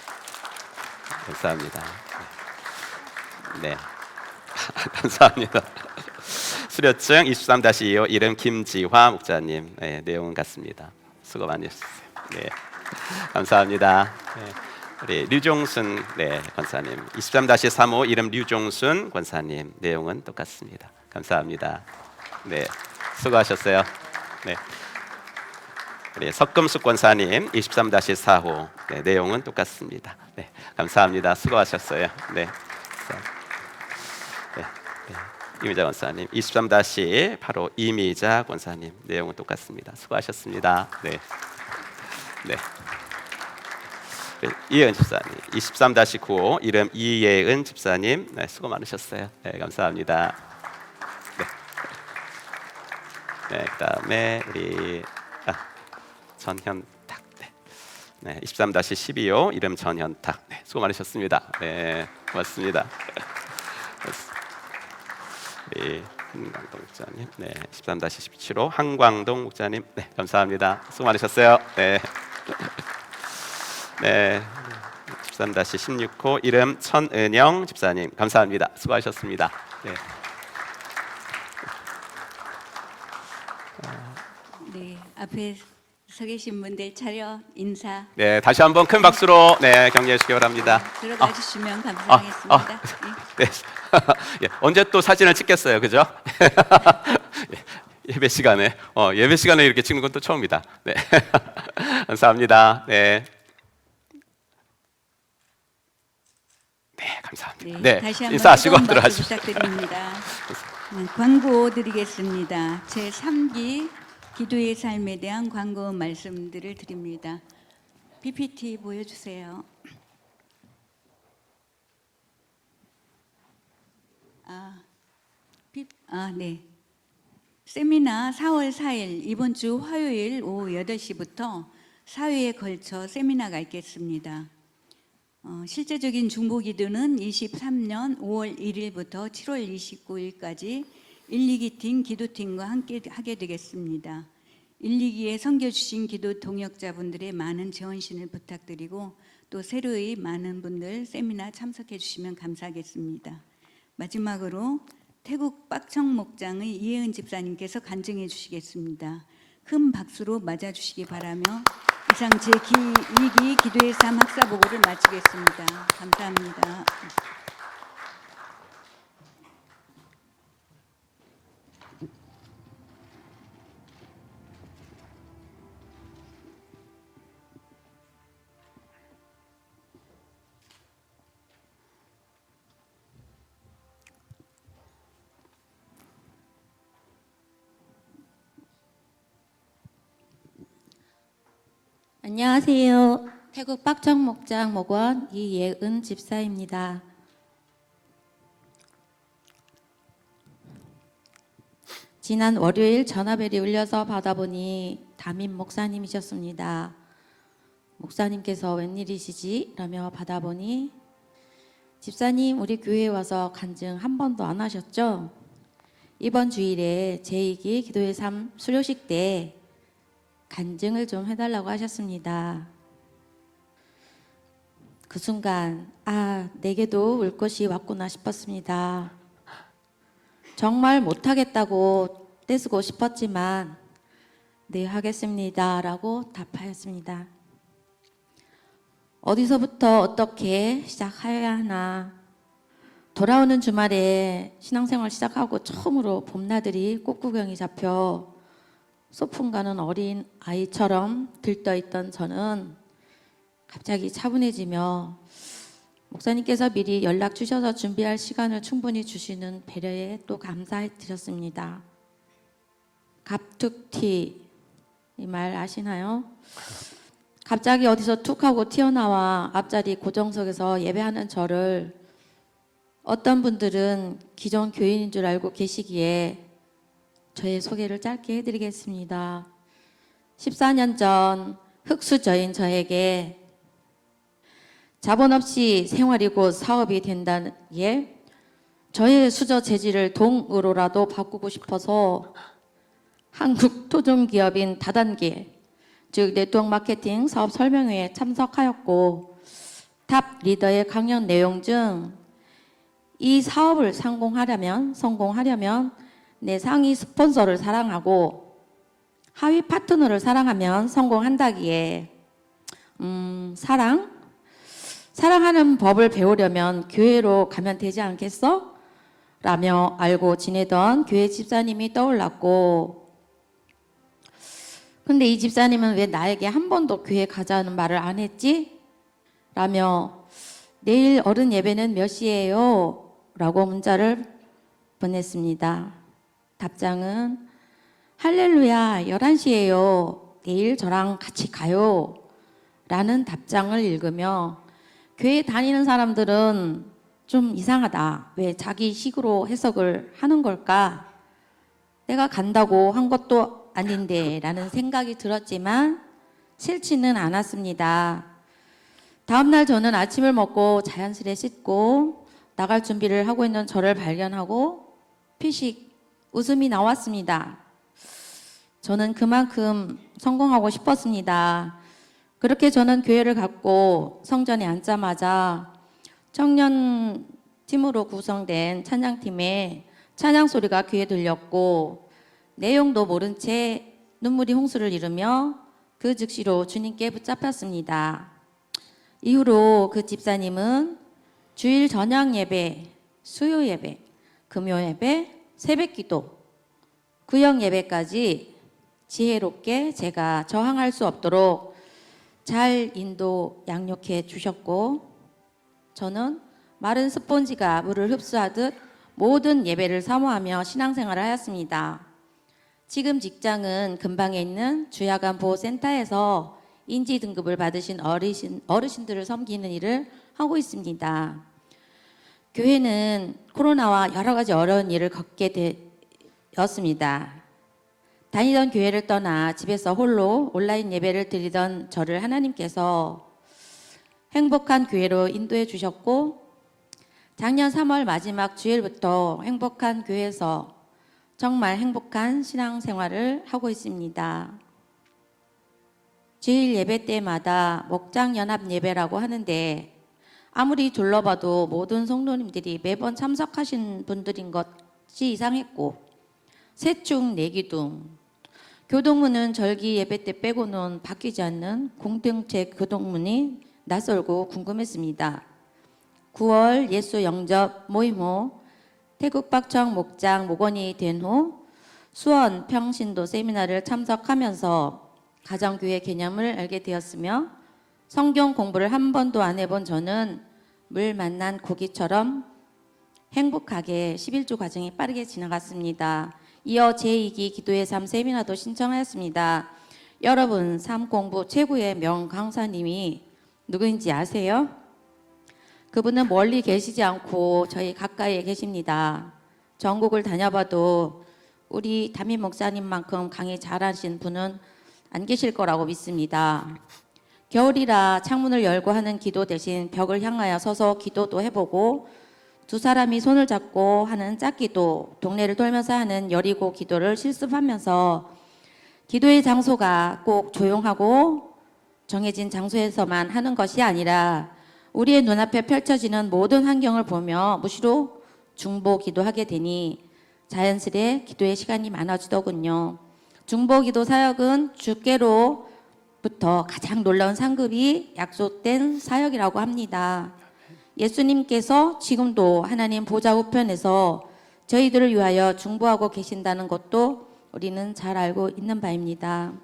감사합니다. 네. 감사합니다. 수료증 23-2호 이름 김지화 목사님. 네, 내용은 같습니다. 수고 많이 했어요. 네, 감사합니다. 네, 우리 류종순 권사님 23-3호 이름 류종순 권사님. 내용은 똑같습니다. 감사합니다. 네, 수고하셨어요. 네, 우리 석금숙 권사님 23-4호. 네, 내용은 똑같습니다. 네, 감사합니다. 수고하셨어요. 네. 이미자 권사님 23-8호 이미자 권사님. 내용은 똑같습니다. 수고하셨습니다. 네. 네. 이예은 집사님 23-9호 이름 이예은 집사님. 네, 수고 많으셨어요. 네, 감사합니다. 네. 네, 그다음에 우리 전현탁. 네, 23-12호 이름 전현탁. 네, 수고 많으셨습니다. 네, 고맙습니다. 한광동 목사님, 네, 13-17호 한광동 목사님, 네, 감사합니다. 수고 많으셨어요. 네, 네, 13-16호 이름 천은영 집사님, 감사합니다. 수고하셨습니다. 네. 네, 앞에 서 계신 분들 차려 인사 네, 다시 한번 큰 박수로 격려해 주시기 바랍니다. 들어가 주시면 감사하겠습니다. 네. 예, 언제 또 사진을 찍겠어요, 그죠? 예배 시간에 예배 시간에 이렇게 찍는 건 또 처음이다. 네, 감사합니다. 네, 네, 감사합니다. 네, 다시 한번 인사하시고 뜨거운 박수 들어가시죠. 부탁드립니다. 네, 광고 드리겠습니다. 제 3기 기도의 삶에 대한 광고 말씀들을 드립니다. PPT 보여주세요. 네. 세미나 4월 4일 이번 주 화요일 오후 8시부터 4회에 걸쳐 세미나가 있겠습니다. 실제적인 중보기도는 23년 5월 1일부터 7월 29일까지 1, 2기 팀 기도팀과 함께 하게 되겠습니다. 1, 2기에 섬겨주신 기도 동역자분들의 많은 지원신을 부탁드리고 또 새로이 많은 분들 세미나 참석해 주시면 감사하겠습니다. 마지막으로 태국 빡청 목장의 이혜은 집사님께서 간증해 주시겠습니다. 큰 박수로 맞아주시기 바라며 이상 제2기 기도의 삶 학사보고를 마치겠습니다. 감사합니다. 안녕하세요. 태국 빡정목장 목원 이예은 집사입니다. 지난 월요일 전화벨이 울려서 받아보니 담임 목사님이셨습니다. 목사님께서 웬일이시지? 라며 받아보니 집사님 우리 교회에 와서 간증 한 번도 안 하셨죠? 이번 주일에 제2기 기도의 삶 수료식 때 간증을 좀 해달라고 하셨습니다. 그 순간 내게도 울 것이 왔구나 싶었습니다. 정말 못하겠다고 떼쓰고 싶었지만 네 하겠습니다 라고 답하였습니다. 어디서부터 어떻게 시작해야 하나. 돌아오는 주말에 신앙생활 시작하고 처음으로 봄나들이 꽃구경이 잡혀 소풍 가는 어린 아이처럼 들떠있던 저는 갑자기 차분해지며 목사님께서 미리 연락 주셔서 준비할 시간을 충분히 주시는 배려에 또 감사해 드렸습니다. 갑툭튀 이 말 아시나요? 갑자기 어디서 툭 하고 튀어나와 앞자리 고정석에서 예배하는 저를 어떤 분들은 기존 교인인 줄 알고 계시기에 저의 소개를 짧게 해드리겠습니다. 14년 전 흙수저인 저에게 자본 없이 생활이 곧 사업이 된다기에 저의 수저 재질을 동으로라도 바꾸고 싶어서 한국 토종기업인 다단계, 즉 네트워크 마케팅 사업 설명회에 참석하였고 탑 리더의 강연 내용 중 이 사업을 성공하려면 내 상위 스폰서를 사랑하고 하위 파트너를 사랑하면 성공한다기에 사랑하는 법을 배우려면 교회로 가면 되지 않겠어? 라며 알고 지내던 교회 집사님이 떠올랐고 근데 이 집사님은 왜 나에게 한 번도 교회 가자는 말을 안 했지? 라며 내일 어른 예배는 몇 시예요? 라고 문자를 보냈습니다. 답장은 할렐루야 11시예요. 내일 저랑 같이 가요. 라는 답장을 읽으며 교회 다니는 사람들은 좀 이상하다. 왜 자기 식으로 해석을 하는 걸까? 내가 간다고 한 것도 아닌데 라는 생각이 들었지만 싫지는 않았습니다. 다음날 저는 아침을 먹고 자연스레 씻고 나갈 준비를 하고 있는 저를 발견하고 피식 웃음이 나왔습니다. 저는 그만큼 성공하고 싶었습니다. 그렇게 저는 교회를 갔고 성전에 앉자마자 청년 팀으로 구성된 찬양팀의 찬양 소리가 귀에 들렸고 내용도 모른 채 눈물이 홍수를 이루며 그 즉시로 주님께 붙잡혔습니다. 이후로 그 집사님은 주일 저녁 예배, 수요 예배, 금요 예배, 새벽 기도, 구역 예배까지 지혜롭게 제가 저항할 수 없도록 잘 인도 양육해 주셨고 저는 마른 스폰지가 물을 흡수하듯 모든 예배를 사모하며 신앙생활을 하였습니다. 지금 직장은 근방에 있는 주야간 보호센터에서 인지 등급을 받으신 어르신들을 섬기는 일을 하고 있습니다. 교회는 코로나와 여러 가지 어려운 일을 겪게 되었습니다. 다니던 교회를 떠나 집에서 홀로 온라인 예배를 드리던 저를 하나님께서 행복한 교회로 인도해 주셨고 작년 3월 마지막 주일부터 행복한 교회에서 정말 행복한 신앙생활을 하고 있습니다. 주일 예배 때마다 목장연합 예배라고 하는데 아무리 둘러봐도 모든 성도님들이 매번 참석하신 분들인 것이 이상했고 세충 내기둥 교동문은 절기 예배 때 빼고는 바뀌지 않는 공동체 교동문이 낯설고 궁금했습니다. 9월 예수 영접 모임 후 태국 박청 목장 목원이 된 후 수원 평신도 세미나를 참석하면서 가정교회 개념을 알게 되었으며 성경 공부를 한 번도 안 해본 저는 물 만난 고기처럼 행복하게 11주 과정이 빠르게 지나갔습니다. 이어 제2기 기도의 삶 세미나도 신청하였습니다. 여러분 삶 공부 최고의 명강사님이 누구인지 아세요? 그분은 멀리 계시지 않고 저희 가까이에 계십니다. 전국을 다녀봐도 우리 담임 목사님만큼 강의 잘하신 분은 안 계실 거라고 믿습니다. 겨울이라 창문을 열고 하는 기도 대신 벽을 향하여 서서 기도도 해보고 두 사람이 손을 잡고 하는 짝기도, 동네를 돌면서 하는 여리고 기도를 실습하면서 기도의 장소가 꼭 조용하고 정해진 장소에서만 하는 것이 아니라 우리의 눈앞에 펼쳐지는 모든 환경을 보며 무시로 중보 기도하게 되니 자연스레 기도의 시간이 많아지더군요. 중보 기도 사역은 주께로부터 가장 놀라운 상급이 약속된 사역이라고 합니다. 예수님께서 지금도 하나님 보좌 우편에서 저희들을 위하여 중보하고 계신다는 것도 우리는 잘 알고 있는 바입니다.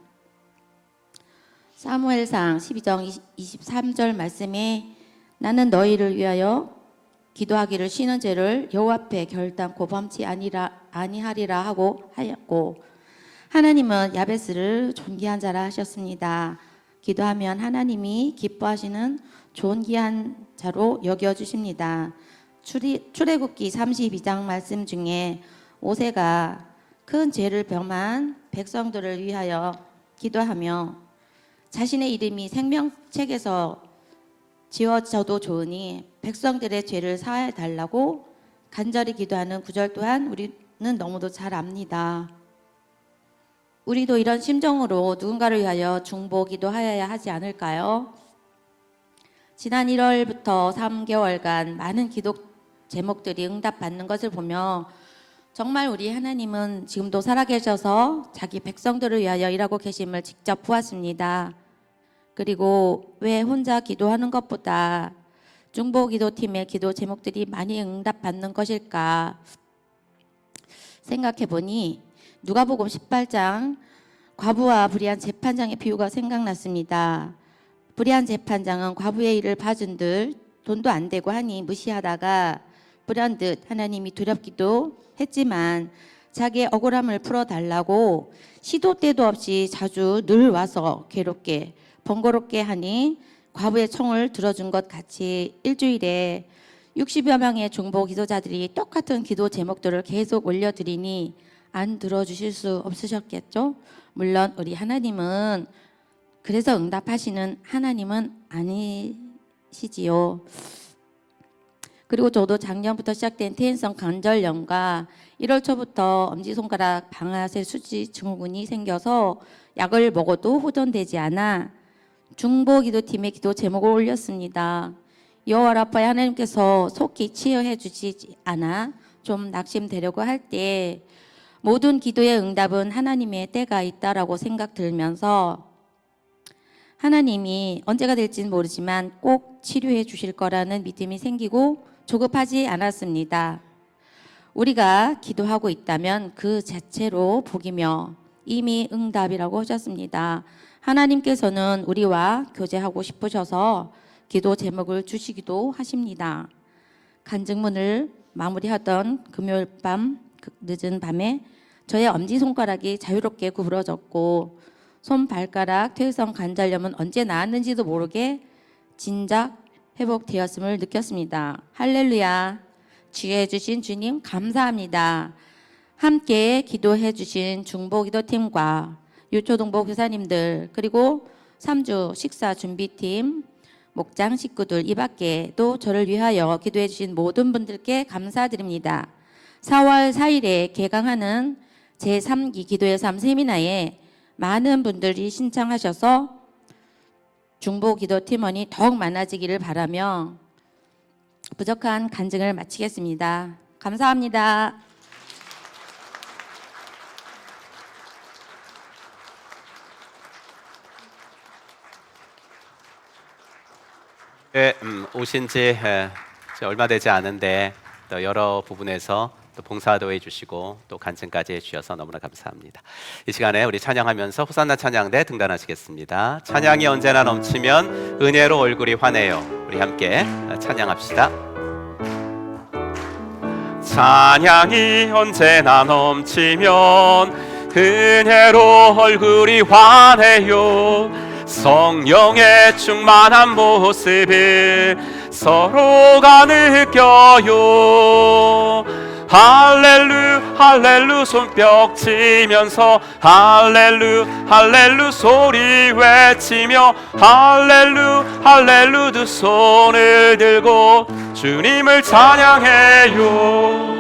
사무엘상 12장 23절 말씀에 나는 너희를 위하여 기도하기를 쉬는 죄를 여호와 앞에 결단코 범치 아니하리라 하고 하였고 하나님은 야베스를 존귀한 자라 하셨습니다. 기도하면 하나님이 기뻐하시는 존귀한 자로 여겨주십니다. 출애굽기 32장 말씀 중에 모세가 큰 죄를 범한 백성들을 위하여 기도하며 자신의 이름이 생명책에서 지워져도 좋으니 백성들의 죄를 사하여 달라고 간절히 기도하는 구절 또한 우리는 너무도 잘 압니다. 우리도 이런 심정으로 누군가를 위하여 중보 기도하여야 하지 않을까요? 지난 1월부터 3개월간 많은 기도 제목들이 응답받는 것을 보며 정말 우리 하나님은 지금도 살아계셔서 자기 백성들을 위하여 일하고 계심을 직접 보았습니다. 그리고 왜 혼자 기도하는 것보다 중보 기도팀의 기도 제목들이 많이 응답받는 것일까 생각해 보니 누가복음 18장 과부와 불의한 재판장의 비유가 생각났습니다. 불의한 재판장은 과부의 일을 봐준들 돈도 안 되고 하니 무시하다가 불현듯 하나님이 두렵기도 했지만 자기의 억울함을 풀어달라고 시도 때도 없이 자주 늘 와서 괴롭게 번거롭게 하니 과부의 청을 들어준 것 같이 일주일에 60여 명의 중보 기도자들이 똑같은 기도 제목들을 계속 올려드리니 안 들어주실 수 없으셨겠죠? 물론 우리 하나님은 그래서 응답하시는 하나님은 아니시지요. 그리고 저도 작년부터 시작된 퇴행성 관절염과 1월 초부터 엄지손가락 방아쇠 수지 증후군이 생겨서 약을 먹어도 호전되지 않아 중보 기도팀의 기도 제목을 올렸습니다. 여호와 라파의 하나님께서 속히 치유해 주시지 않아 좀 낙심되려고 할 때 모든 기도의 응답은 하나님의 때가 있다라고 생각 들면서 하나님이 언제가 될지는 모르지만 꼭 치료해 주실 거라는 믿음이 생기고 조급하지 않았습니다. 우리가 기도하고 있다면 그 자체로 복이며 이미 응답이라고 하셨습니다. 하나님께서는 우리와 교제하고 싶으셔서 기도 제목을 주시기도 하십니다. 간증문을 마무리하던 금요일 밤 늦은 밤에 저의 엄지손가락이 자유롭게 구부러졌고 손발가락 퇴행성 관절염은 언제 나았는지도 모르게 진작 회복되었음을 느꼈습니다. 할렐루야. 지혜해 주신 주님 감사합니다. 함께 기도해 주신 중보기도팀과 유초동보 교사님들 그리고 3주 식사 준비팀 목장 식구들 이 밖에도 저를 위하여 기도해 주신 모든 분들께 감사드립니다. 4월 4일에 개강하는 제3기 기도의 삶 세미나에 많은 분들이 신청하셔서 중보기도 팀원이 더욱 많아지기를 바라며 부족한 간증을 마치겠습니다. 감사합니다. 네, 오신 지 얼마 되지 않은데 또 여러 부분에서 또 봉사도 해주시고 또 간증까지 해주셔서 너무나 감사합니다. 이 시간에 우리 찬양하면서 호산나 찬양대 등단하시겠습니다. 찬양이 언제나 넘치면 은혜로 얼굴이 환해요. 우리 함께 찬양합시다. 찬양이 언제나 넘치면 은혜로 얼굴이 환해요. 성령의 충만한 모습을 서로가 느껴요. 할렐루 할렐루 손뼉 치면서 할렐루 할렐루 소리 외치며 할렐루 할렐루 두 손을 들고 주님을 찬양해요.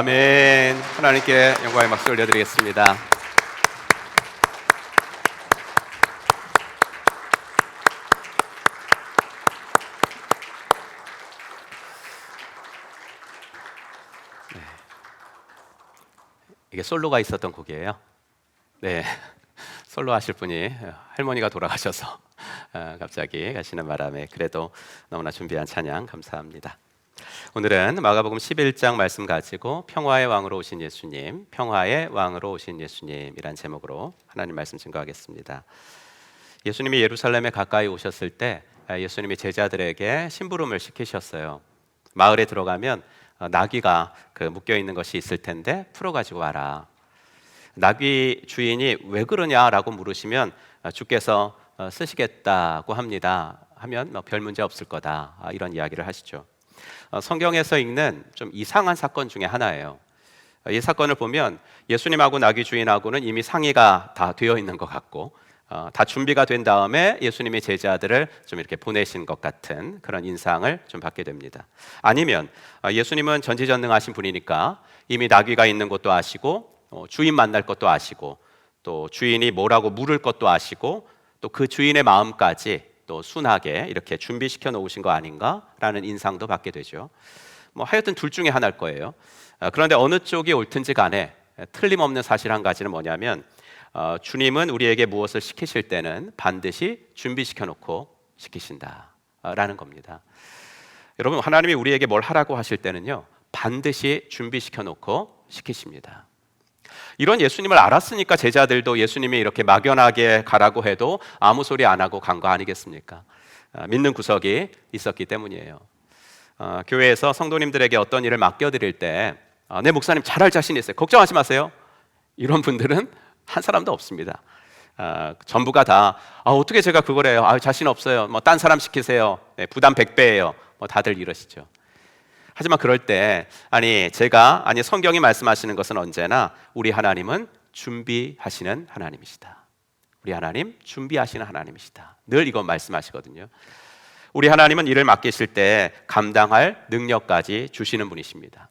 아멘. 하나님께 영광의 박수 올려드리겠습니다. 이게 솔로가 있었던 곡이에요. 네, 솔로 하실 분이 할머니가 돌아가셔서 갑자기 가시는 바람에 그래도 너무나 준비한 찬양 감사합니다. 오늘은 마가복음 11장 말씀 가지고 평화의 왕으로 오신 예수님, 평화의 왕으로 오신 예수님이란 제목으로 하나님 말씀 증거하겠습니다. 예수님이 예루살렘에 가까이 오셨을 때 예수님이 제자들에게 심부름을 시키셨어요. 마을에 들어가면 나귀가 묶여 있는 것이 있을 텐데 풀어 가지고 와라. 나귀 주인이 왜 그러냐라고 물으시면 주께서 쓰시겠다고 합니다. 하면 별 문제 없을 거다. 이런 이야기를 하시죠. 성경에서 읽는 좀 이상한 사건 중에 하나예요. 이 사건을 보면 예수님하고 나귀 주인하고는 이미 상의가 다 되어 있는 것 같고 다 준비가 된 다음에 예수님이 제자들을 좀 이렇게 보내신 것 같은 그런 인상을 좀 받게 됩니다. 아니면 예수님은 전지전능하신 분이니까 이미 나귀가 있는 것도 아시고 주인 만날 것도 아시고 또 주인이 뭐라고 물을 것도 아시고 또 그 주인의 마음까지 또 순하게 이렇게 준비시켜 놓으신 거 아닌가라는 인상도 받게 되죠. 하여튼 둘 중에 하나일 거예요. 그런데 어느 쪽이 옳든지 간에 틀림없는 사실 한 가지는 뭐냐면 주님은 우리에게 무엇을 시키실 때는 반드시 준비시켜 놓고 시키신다라는 겁니다. 여러분, 하나님이 우리에게 뭘 하라고 하실 때는요 반드시 준비시켜 놓고 시키십니다. 이런 예수님을 알았으니까 제자들도 예수님이 이렇게 막연하게 가라고 해도 아무 소리 안 하고 간 거 아니겠습니까? 믿는 구석이 있었기 때문이에요. 교회에서 성도님들에게 어떤 일을 맡겨드릴 때 내 목사님 잘할 자신 있어요, 걱정하지 마세요, 이런 분들은 한 사람도 없습니다. 전부가 다 어떻게 제가 그걸 해요, 자신 없어요, 딴 사람 시키세요, 부담 100배예요, 다들 이러시죠. 하지만 그럴 때 아니 성경이 말씀하시는 것은 언제나 우리 하나님은 준비하시는 하나님이시다. 우리 하나님 준비하시는 하나님이시다. 늘 이거 말씀하시거든요. 우리 하나님은 일을 맡기실 때 감당할 능력까지 주시는 분이십니다.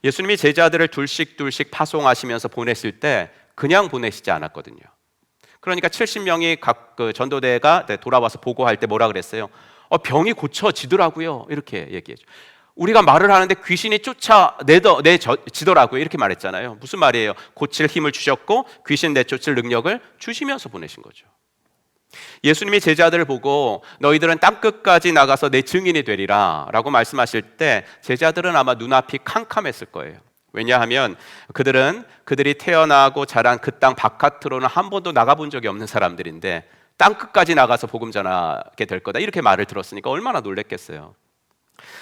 예수님이 제자들을 둘씩 파송하시면서 보냈을 때 그냥 보내시지 않았거든요. 그러니까 70명이 각 전도대가 돌아와서 보고할 때 뭐라 그랬어요? 병이 고쳐지더라고요. 이렇게 얘기해줘. 우리가 말을 하는데 귀신이 쫓아내지더라고요. 이렇게 말했잖아요. 무슨 말이에요? 고칠 힘을 주셨고 귀신 내쫓을 능력을 주시면서 보내신 거죠. 예수님이 제자들을 보고 너희들은 땅끝까지 나가서 내 증인이 되리라 라고 말씀하실 때 제자들은 아마 눈앞이 캄캄했을 거예요. 왜냐하면 그들이 태어나고 자란 그 땅 바깥으로는 한 번도 나가본 적이 없는 사람들인데 땅끝까지 나가서 복음 전하게 될 거다 이렇게 말을 들었으니까 얼마나 놀랬겠어요.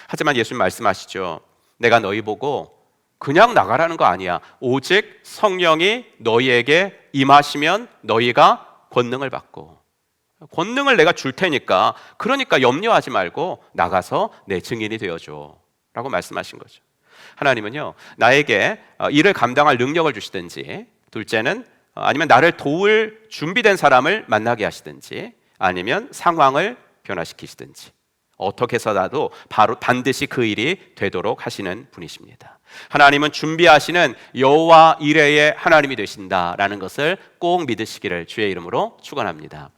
하지만 예수님 말씀하시죠. 내가 너희 보고 그냥 나가라는 거 아니야. 오직 성령이 너희에게 임하시면 너희가 권능을 받고, 권능을 내가 줄 테니까 그러니까 염려하지 말고 나가서 내 증인이 되어줘 라고 말씀하신 거죠. 하나님은요 나에게 일을 감당할 능력을 주시든지, 둘째는 아니면 나를 도울 준비된 사람을 만나게 하시든지, 아니면 상황을 변화시키시든지 어떻게 해서라도 반드시 그 일이 되도록 하시는 분이십니다. 하나님은 준비하시는 여호와 이레의 하나님이 되신다라는 것을 꼭 믿으시기를 주의 이름으로 축원합니다.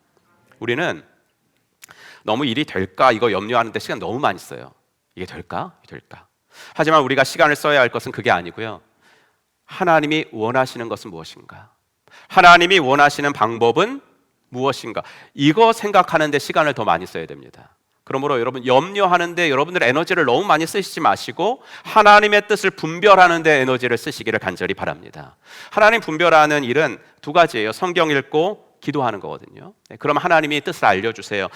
우리는 너무 일이 될까 이거 염려하는데 시간 너무 많이 써요. 이게 될까? 하지만 우리가 시간을 써야 할 것은 그게 아니고요, 하나님이 원하시는 것은 무엇인가, 하나님이 원하시는 방법은 무엇인가, 이거 생각하는 데 시간을 더 많이 써야 됩니다. 그러므로 여러분 염려하는데 여러분들 에너지를 너무 많이 쓰시지 마시고 하나님의 뜻을 분별하는 데 에너지를 쓰시기를 간절히 바랍니다. 하나님 분별하는 일은 두 가지예요. 성경 읽고 기도하는 거거든요. 그럼 하나님이 뜻을 알려주세요.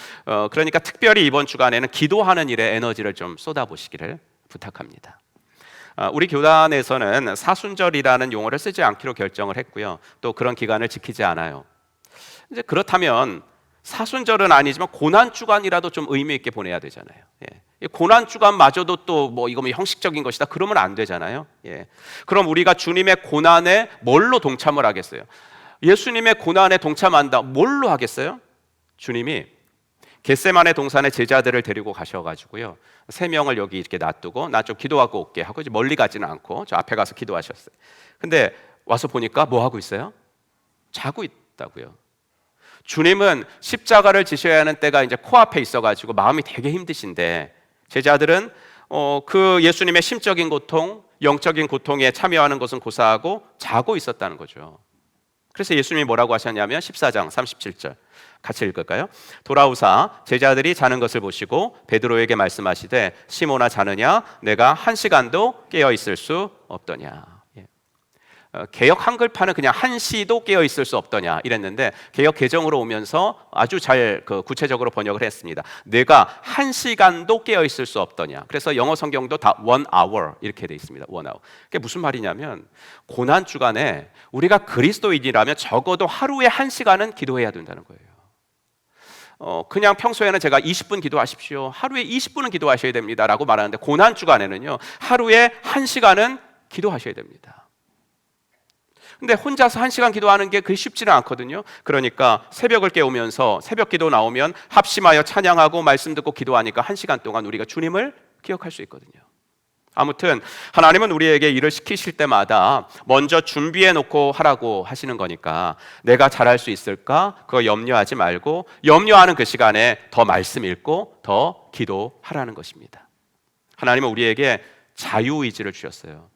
그러니까 특별히 이번 주간에는 기도하는 일에 에너지를 좀 쏟아보시기를 부탁합니다. 우리 교단에서는 사순절이라는 용어를 쓰지 않기로 결정을 했고요. 또 그런 기간을 지키지 않아요. 이제 그렇다면 사순절은 아니지만 고난주간이라도 좀 의미 있게 보내야 되잖아요. 고난주간마저도 또 이거 형식적인 것이다 그러면 안 되잖아요. 그럼 우리가 주님의 고난에 뭘로 동참을 하겠어요? 예수님의 고난에 동참한다 뭘로 하겠어요? 주님이 겟세마네 동산에 제자들을 데리고 가셔가지고요, 3명을 여기 이렇게 놔두고 나 좀 기도하고 올게 하고 이제 멀리 가지는 않고 저 앞에 가서 기도하셨어요. 근데 와서 보니까 뭐 하고 있어요? 자고 있다고요. 주님은 십자가를 지셔야 하는 때가 이제 코앞에 있어가지고 마음이 되게 힘드신데, 제자들은 그 예수님의 심적인 고통, 영적인 고통에 참여하는 것은 고사하고 자고 있었다는 거죠. 그래서 예수님이 뭐라고 하셨냐면 14장 37절 같이 읽을까요? 돌아오사 제자들이 자는 것을 보시고 베드로에게 말씀하시되 시몬아 자느냐? 내가 1시간도 깨어 있을 수 없더냐. 개역 한글판은 그냥 1시도 깨어 있을 수 없더냐 이랬는데, 개역 개정으로 오면서 아주 잘 구체적으로 번역을 했습니다. 내가 1시간도 깨어 있을 수 없더냐. 그래서 영어 성경도 다 1 hour 이렇게 돼 있습니다. 1 hour. 그게 무슨 말이냐면, 고난 주간에 우리가 그리스도인이라면 적어도 하루에 1시간은 기도해야 된다는 거예요. 그냥 평소에는 제가 20분 기도하십시오, 하루에 20분은 기도하셔야 됩니다 라고 말하는데, 고난 주간에는요 하루에 1시간은 기도하셔야 됩니다. 근데 혼자서 1시간 기도하는 게 그리 쉽지는 않거든요. 그러니까 새벽을 깨우면서 새벽 기도 나오면 합심하여 찬양하고 말씀 듣고 기도하니까 1시간 동안 우리가 주님을 기억할 수 있거든요. 아무튼 하나님은 우리에게 일을 시키실 때마다 먼저 준비해 놓고 하라고 하시는 거니까, 내가 잘할 수 있을까? 그거 염려하지 말고 염려하는 그 시간에 더 말씀 읽고 더 기도하라는 것입니다. 하나님은 우리에게 자유의지를 주셨어요.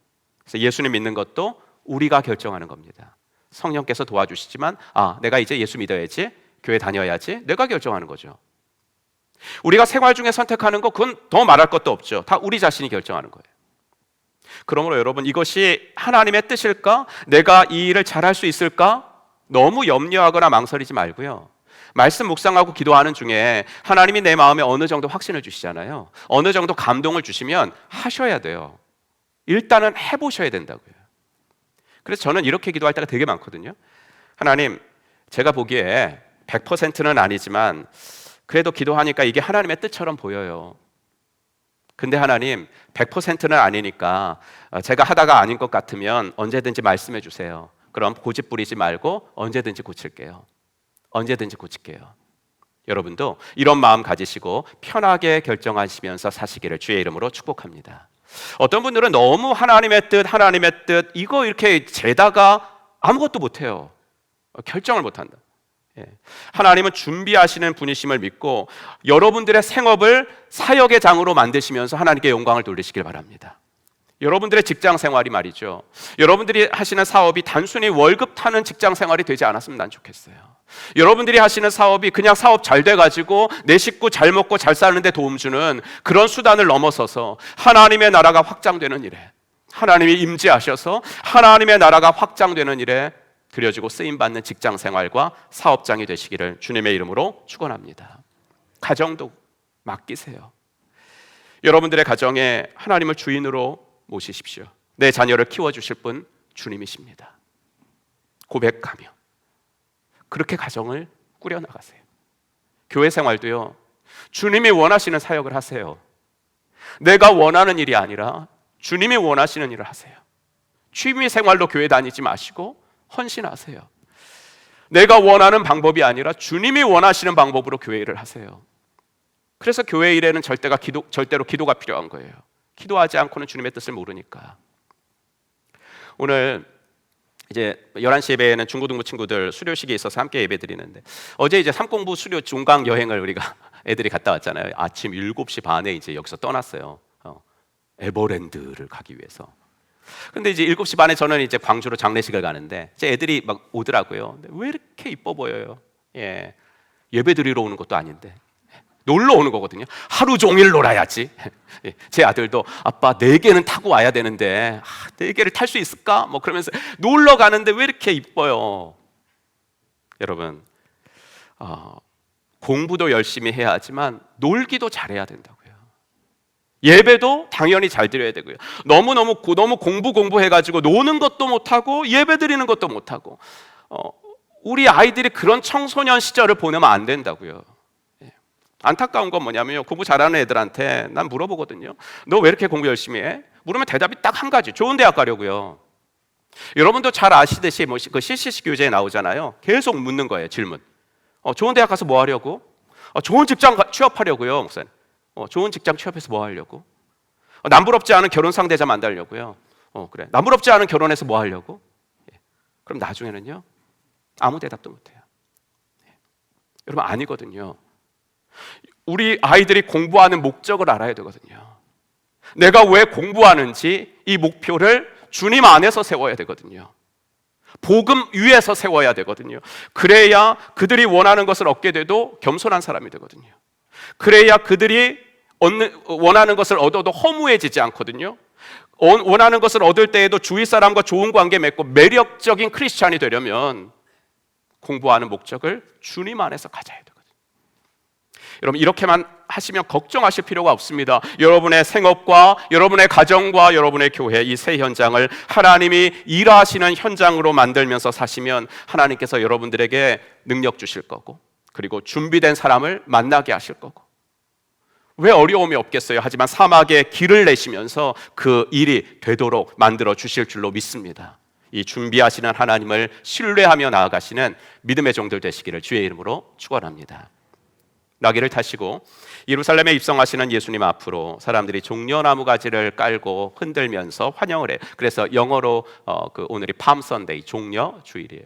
그래서 예수님 믿는 것도 우리가 결정하는 겁니다. 성령께서 도와주시지만 내가 이제 예수 믿어야지, 교회 다녀야지, 내가 결정하는 거죠. 우리가 생활 중에 선택하는 거, 그건 더 말할 것도 없죠. 다 우리 자신이 결정하는 거예요. 그러므로 여러분, 이것이 하나님의 뜻일까? 내가 이 일을 잘할 수 있을까? 너무 염려하거나 망설이지 말고요, 말씀 묵상하고 기도하는 중에 하나님이 내 마음에 어느 정도 확신을 주시잖아요. 어느 정도 감동을 주시면 하셔야 돼요. 일단은 해보셔야 된다고요. 그래서 저는 이렇게 기도할 때가 되게 많거든요. 하나님, 제가 보기에 100%는 아니지만 그래도 기도하니까 이게 하나님의 뜻처럼 보여요. 근데 하나님, 100%는 아니니까 제가 하다가 아닌 것 같으면 언제든지 말씀해 주세요. 그럼 고집 부리지 말고 언제든지 고칠게요. 언제든지 고칠게요. 여러분도 이런 마음 가지시고 편하게 결정하시면서 사시기를 주의 이름으로 축복합니다. 어떤 분들은 너무 하나님의 뜻 이거 이렇게 재다가 아무것도 못해요. 결정을 못한다. 하나님은 준비하시는 분이심을 믿고 여러분들의 생업을 사역의 장으로 만드시면서 하나님께 영광을 돌리시길 바랍니다. 여러분들의 직장 생활이 말이죠, 여러분들이 하시는 사업이 단순히 월급 타는 직장 생활이 되지 않았으면 난 좋겠어요. 여러분들이 하시는 사업이 그냥 사업 잘 돼가지고 내 식구 잘 먹고 잘 사는데 도움 주는 그런 수단을 넘어서서 하나님의 나라가 확장되는 일에, 하나님이 임재하셔서 하나님의 나라가 확장되는 일에 드려지고 쓰임받는 직장 생활과 사업장이 되시기를 주님의 이름으로 축원합니다. 가정도 맡기세요. 여러분들의 가정에 하나님을 주인으로 모시십시오. 내 자녀를 키워주실 분 주님이십니다. 고백하며 그렇게 가정을 꾸려나가세요. 교회 생활도요, 주님이 원하시는 사역을 하세요. 내가 원하는 일이 아니라 주님이 원하시는 일을 하세요. 취미 생활로 교회 다니지 마시고 헌신하세요. 내가 원하는 방법이 아니라 주님이 원하시는 방법으로 교회 일을 하세요. 그래서 교회 일에는 절대로 기도가 필요한 거예요. 기도하지 않고는 주님의 뜻을 모르니까. 오늘 이제 11시 예배에는 중고등부 친구들 수료식이 있어서 함께 예배 드리는데, 어제 이제 삼공부 수료 종강 여행을 우리가 애들이 갔다 왔잖아요. 아침 7시 반에 이제 여기서 떠났어요. 에버랜드를 가기 위해서. 근데 이제 7시 반에 저는 이제 광주로 장례식을 가는데 이제 애들이 막 오더라고요. 근데 왜 이렇게 이뻐 보여요? 예배 드리러 오는 것도 아닌데 놀러 오는 거거든요. 하루 종일 놀아야지. 제 아들도 아빠 4개는 타고 와야 되는데 4개를 탈 수 있을까? 뭐 그러면서 놀러 가는데 왜 이렇게 이뻐요? 여러분, 공부도 열심히 해야 하지만 놀기도 잘해야 된다고요. 예배도 당연히 잘 드려야 되고요. 너무 공부해가지고 노는 것도 못하고 예배 드리는 것도 못하고 우리 아이들이 그런 청소년 시절을 보내면 안 된다고요. 안타까운 건 뭐냐면요, 공부 잘하는 애들한테 난 물어보거든요. 너 왜 이렇게 공부 열심히 해? 물으면 대답이 딱 한 가지, 좋은 대학 가려고요. 여러분도 잘 아시듯이 그 CCC 교재에 나오잖아요. 계속 묻는 거예요, 질문. 좋은 대학 가서 뭐 하려고? 좋은 직장 취업하려고요, 목사님. 좋은 직장 취업해서 뭐 하려고? 남부럽지 않은 결혼 상대자 만나려고요. 그래. 남부럽지 않은 결혼해서 뭐 하려고? 그럼 나중에는요, 아무 대답도 못해요. 여러분, 아니거든요. 우리 아이들이 공부하는 목적을 알아야 되거든요. 내가 왜 공부하는지 이 목표를 주님 안에서 세워야 되거든요. 복음 위에서 세워야 되거든요. 그래야 그들이 원하는 것을 얻게 돼도 겸손한 사람이 되거든요. 그래야 그들이 원하는 것을 얻어도 허무해지지 않거든요. 원하는 것을 얻을 때에도 주위 사람과 좋은 관계 맺고 매력적인 크리스찬이 되려면 공부하는 목적을 주님 안에서 가져야 되거든요. 여러분, 이렇게만 하시면 걱정하실 필요가 없습니다. 여러분의 생업과 여러분의 가정과 여러분의 교회, 이 세 현장을 하나님이 일하시는 현장으로 만들면서 사시면 하나님께서 여러분들에게 능력 주실 거고, 그리고 준비된 사람을 만나게 하실 거고, 왜 어려움이 없겠어요? 하지만 사막에 길을 내시면서 그 일이 되도록 만들어 주실 줄로 믿습니다. 이 준비하시는 하나님을 신뢰하며 나아가시는 믿음의 종들 되시기를 주의 이름으로 축원합니다. 나귀를 타시고 예루살렘에 입성하시는 예수님 앞으로 사람들이 종려나무 가지를 깔고 흔들면서 환영을 해요. 그래서 영어로 오늘이 팜 선데이, 종려 주일이에요.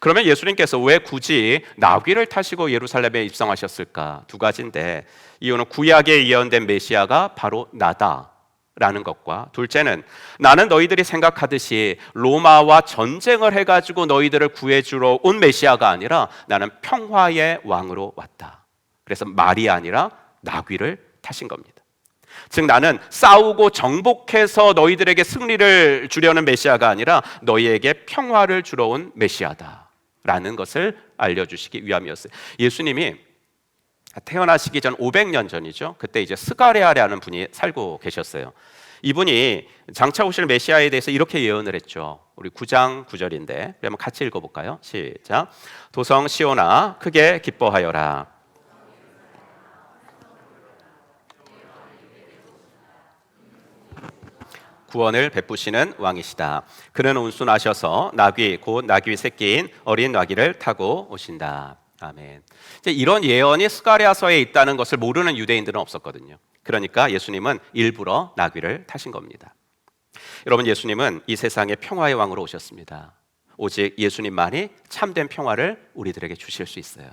그러면 예수님께서 왜 굳이 나귀를 타시고 예루살렘에 입성하셨을까? 두 가지인데, 이유는 구약에 예언된 메시아가 바로 나다라는 것과, 둘째는 나는 너희들이 생각하듯이 로마와 전쟁을 해가지고 너희들을 구해주러 온 메시아가 아니라 나는 평화의 왕으로 왔다. 그래서 말이 아니라 나귀를 타신 겁니다. 즉, 나는 싸우고 정복해서 너희들에게 승리를 주려는 메시아가 아니라 너희에게 평화를 주러 온 메시아다라는 것을 알려주시기 위함이었어요. 예수님이 태어나시기 전 500년 전이죠. 그때 이제 스가랴라는 분이 살고 계셨어요. 이분이 장차 오실 메시아에 대해서 이렇게 예언을 했죠. 우리 9장 9절인데 한번 같이 읽어볼까요? 시작. 도성 시온아 크게 기뻐하여라. 구원을 베푸시는 왕이시다. 그는 온순하셔서 나귀 곧 나귀 새끼인 어린 나귀를 타고 오신다. 아멘. 이제 이런 예언이 스가랴서에 있다는 것을 모르는 유대인들은 없었거든요. 그러니까 예수님은 일부러 나귀를 타신 겁니다. 여러분, 예수님은 이 세상의 평화의 왕으로 오셨습니다. 오직 예수님만이 참된 평화를 우리들에게 주실 수 있어요.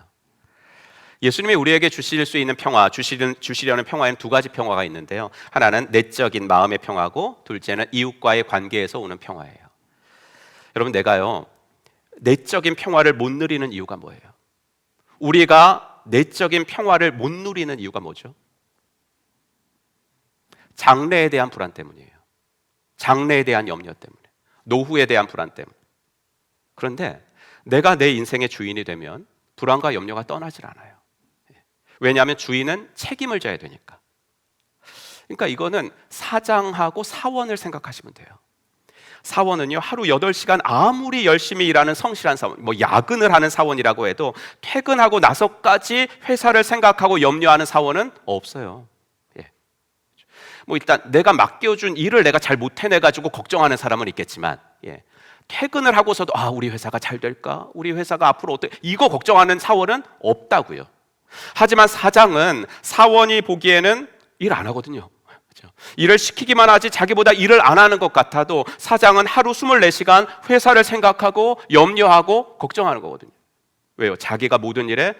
예수님이 우리에게 주실 수 있는 평화, 주시려는 평화에는 두 가지 평화가 있는데요. 하나는 내적인 마음의 평화고, 둘째는 이웃과의 관계에서 오는 평화예요. 여러분, 내가요, 내적인 평화를 못 누리는 이유가 뭐예요? 우리가 내적인 평화를 못 누리는 이유가 뭐죠? 장래에 대한 불안 때문이에요. 장래에 대한 염려 때문에, 노후에 대한 불안 때문에. 그런데 내가 내 인생의 주인이 되면 불안과 염려가 떠나질 않아요. 왜냐하면 주인은 책임을 져야 되니까. 그러니까 이거는 사장하고 사원을 생각하시면 돼요. 사원은요, 하루 8시간 아무리 열심히 일하는 성실한 사원, 뭐 야근을 하는 사원이라고 해도 퇴근하고 나서까지 회사를 생각하고 염려하는 사원은 없어요. 뭐 일단 내가 맡겨준 일을 내가 잘 못 해내가지고 걱정하는 사람은 있겠지만, 퇴근을 하고서도 우리 회사가 잘 될까? 우리 회사가 앞으로 어떻게, 이거 걱정하는 사원은 없다고요. 하지만 사장은 사원이 보기에는 일 안 하거든요. 그렇죠? 일을 시키기만 하지 자기보다 일을 안 하는 것 같아도 사장은 하루 24시간 회사를 생각하고 염려하고 걱정하는 거거든요. 왜요? 자기가 모든 일에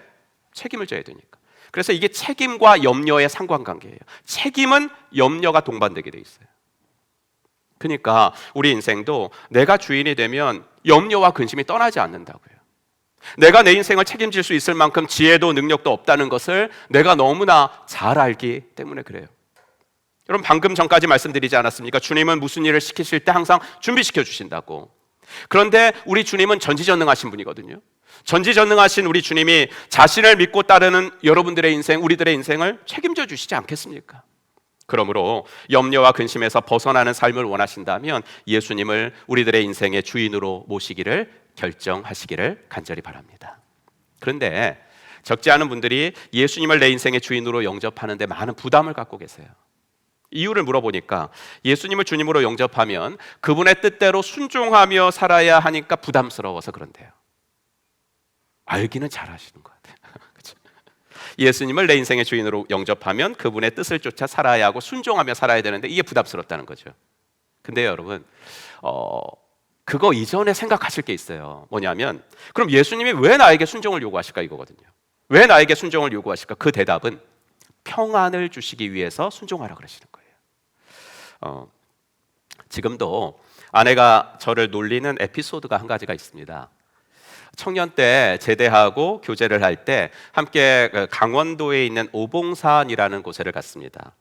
책임을 져야 되니까. 그래서 이게 책임과 염려의 상관관계예요. 책임은 염려가 동반되게 돼 있어요. 그러니까 우리 인생도 내가 주인이 되면 염려와 근심이 떠나지 않는다고요. 내가 내 인생을 책임질 수 있을 만큼 지혜도 능력도 없다는 것을 내가 너무나 잘 알기 때문에 그래요. 여러분, 방금 전까지 말씀드리지 않았습니까? 주님은 무슨 일을 시키실 때 항상 준비시켜 주신다고. 그런데 우리 주님은 전지전능하신 분이거든요. 전지전능하신 우리 주님이 자신을 믿고 따르는 여러분들의 인생, 우리들의 인생을 책임져 주시지 않겠습니까? 그러므로 염려와 근심에서 벗어나는 삶을 원하신다면 예수님을 우리들의 인생의 주인으로 모시기를 결정하시기를 간절히 바랍니다. 그런데 적지 않은 분들이 예수님을 내 인생의 주인으로 영접하는데 많은 부담을 갖고 계세요. 이유를 물어보니까 예수님을 주님으로 영접하면 그분의 뜻대로 순종하며 살아야 하니까 부담스러워서 그런데요. 알기는 잘 하시는 것 같아요. 그렇죠? 예수님을 내 인생의 주인으로 영접하면 그분의 뜻을 쫓아 살아야 하고 순종하며 살아야 되는데 이게 부담스럽다는 거죠. 근데 여러분, 그거 이전에 생각하실 게 있어요. 뭐냐면, 그럼 예수님이 왜 나에게 순종을 요구하실까 이거거든요. 왜 나에게 순종을 요구하실까? 그 대답은 평안을 주시기 위해서 순종하라 그러시는 거예요. 지금도 아내가 저를 놀리는 에피소드가 한 가지가 있습니다. 청년 때 제대하고 교제를 할 때 함께 강원도에 있는 오봉산이라는 곳에 갔습니다.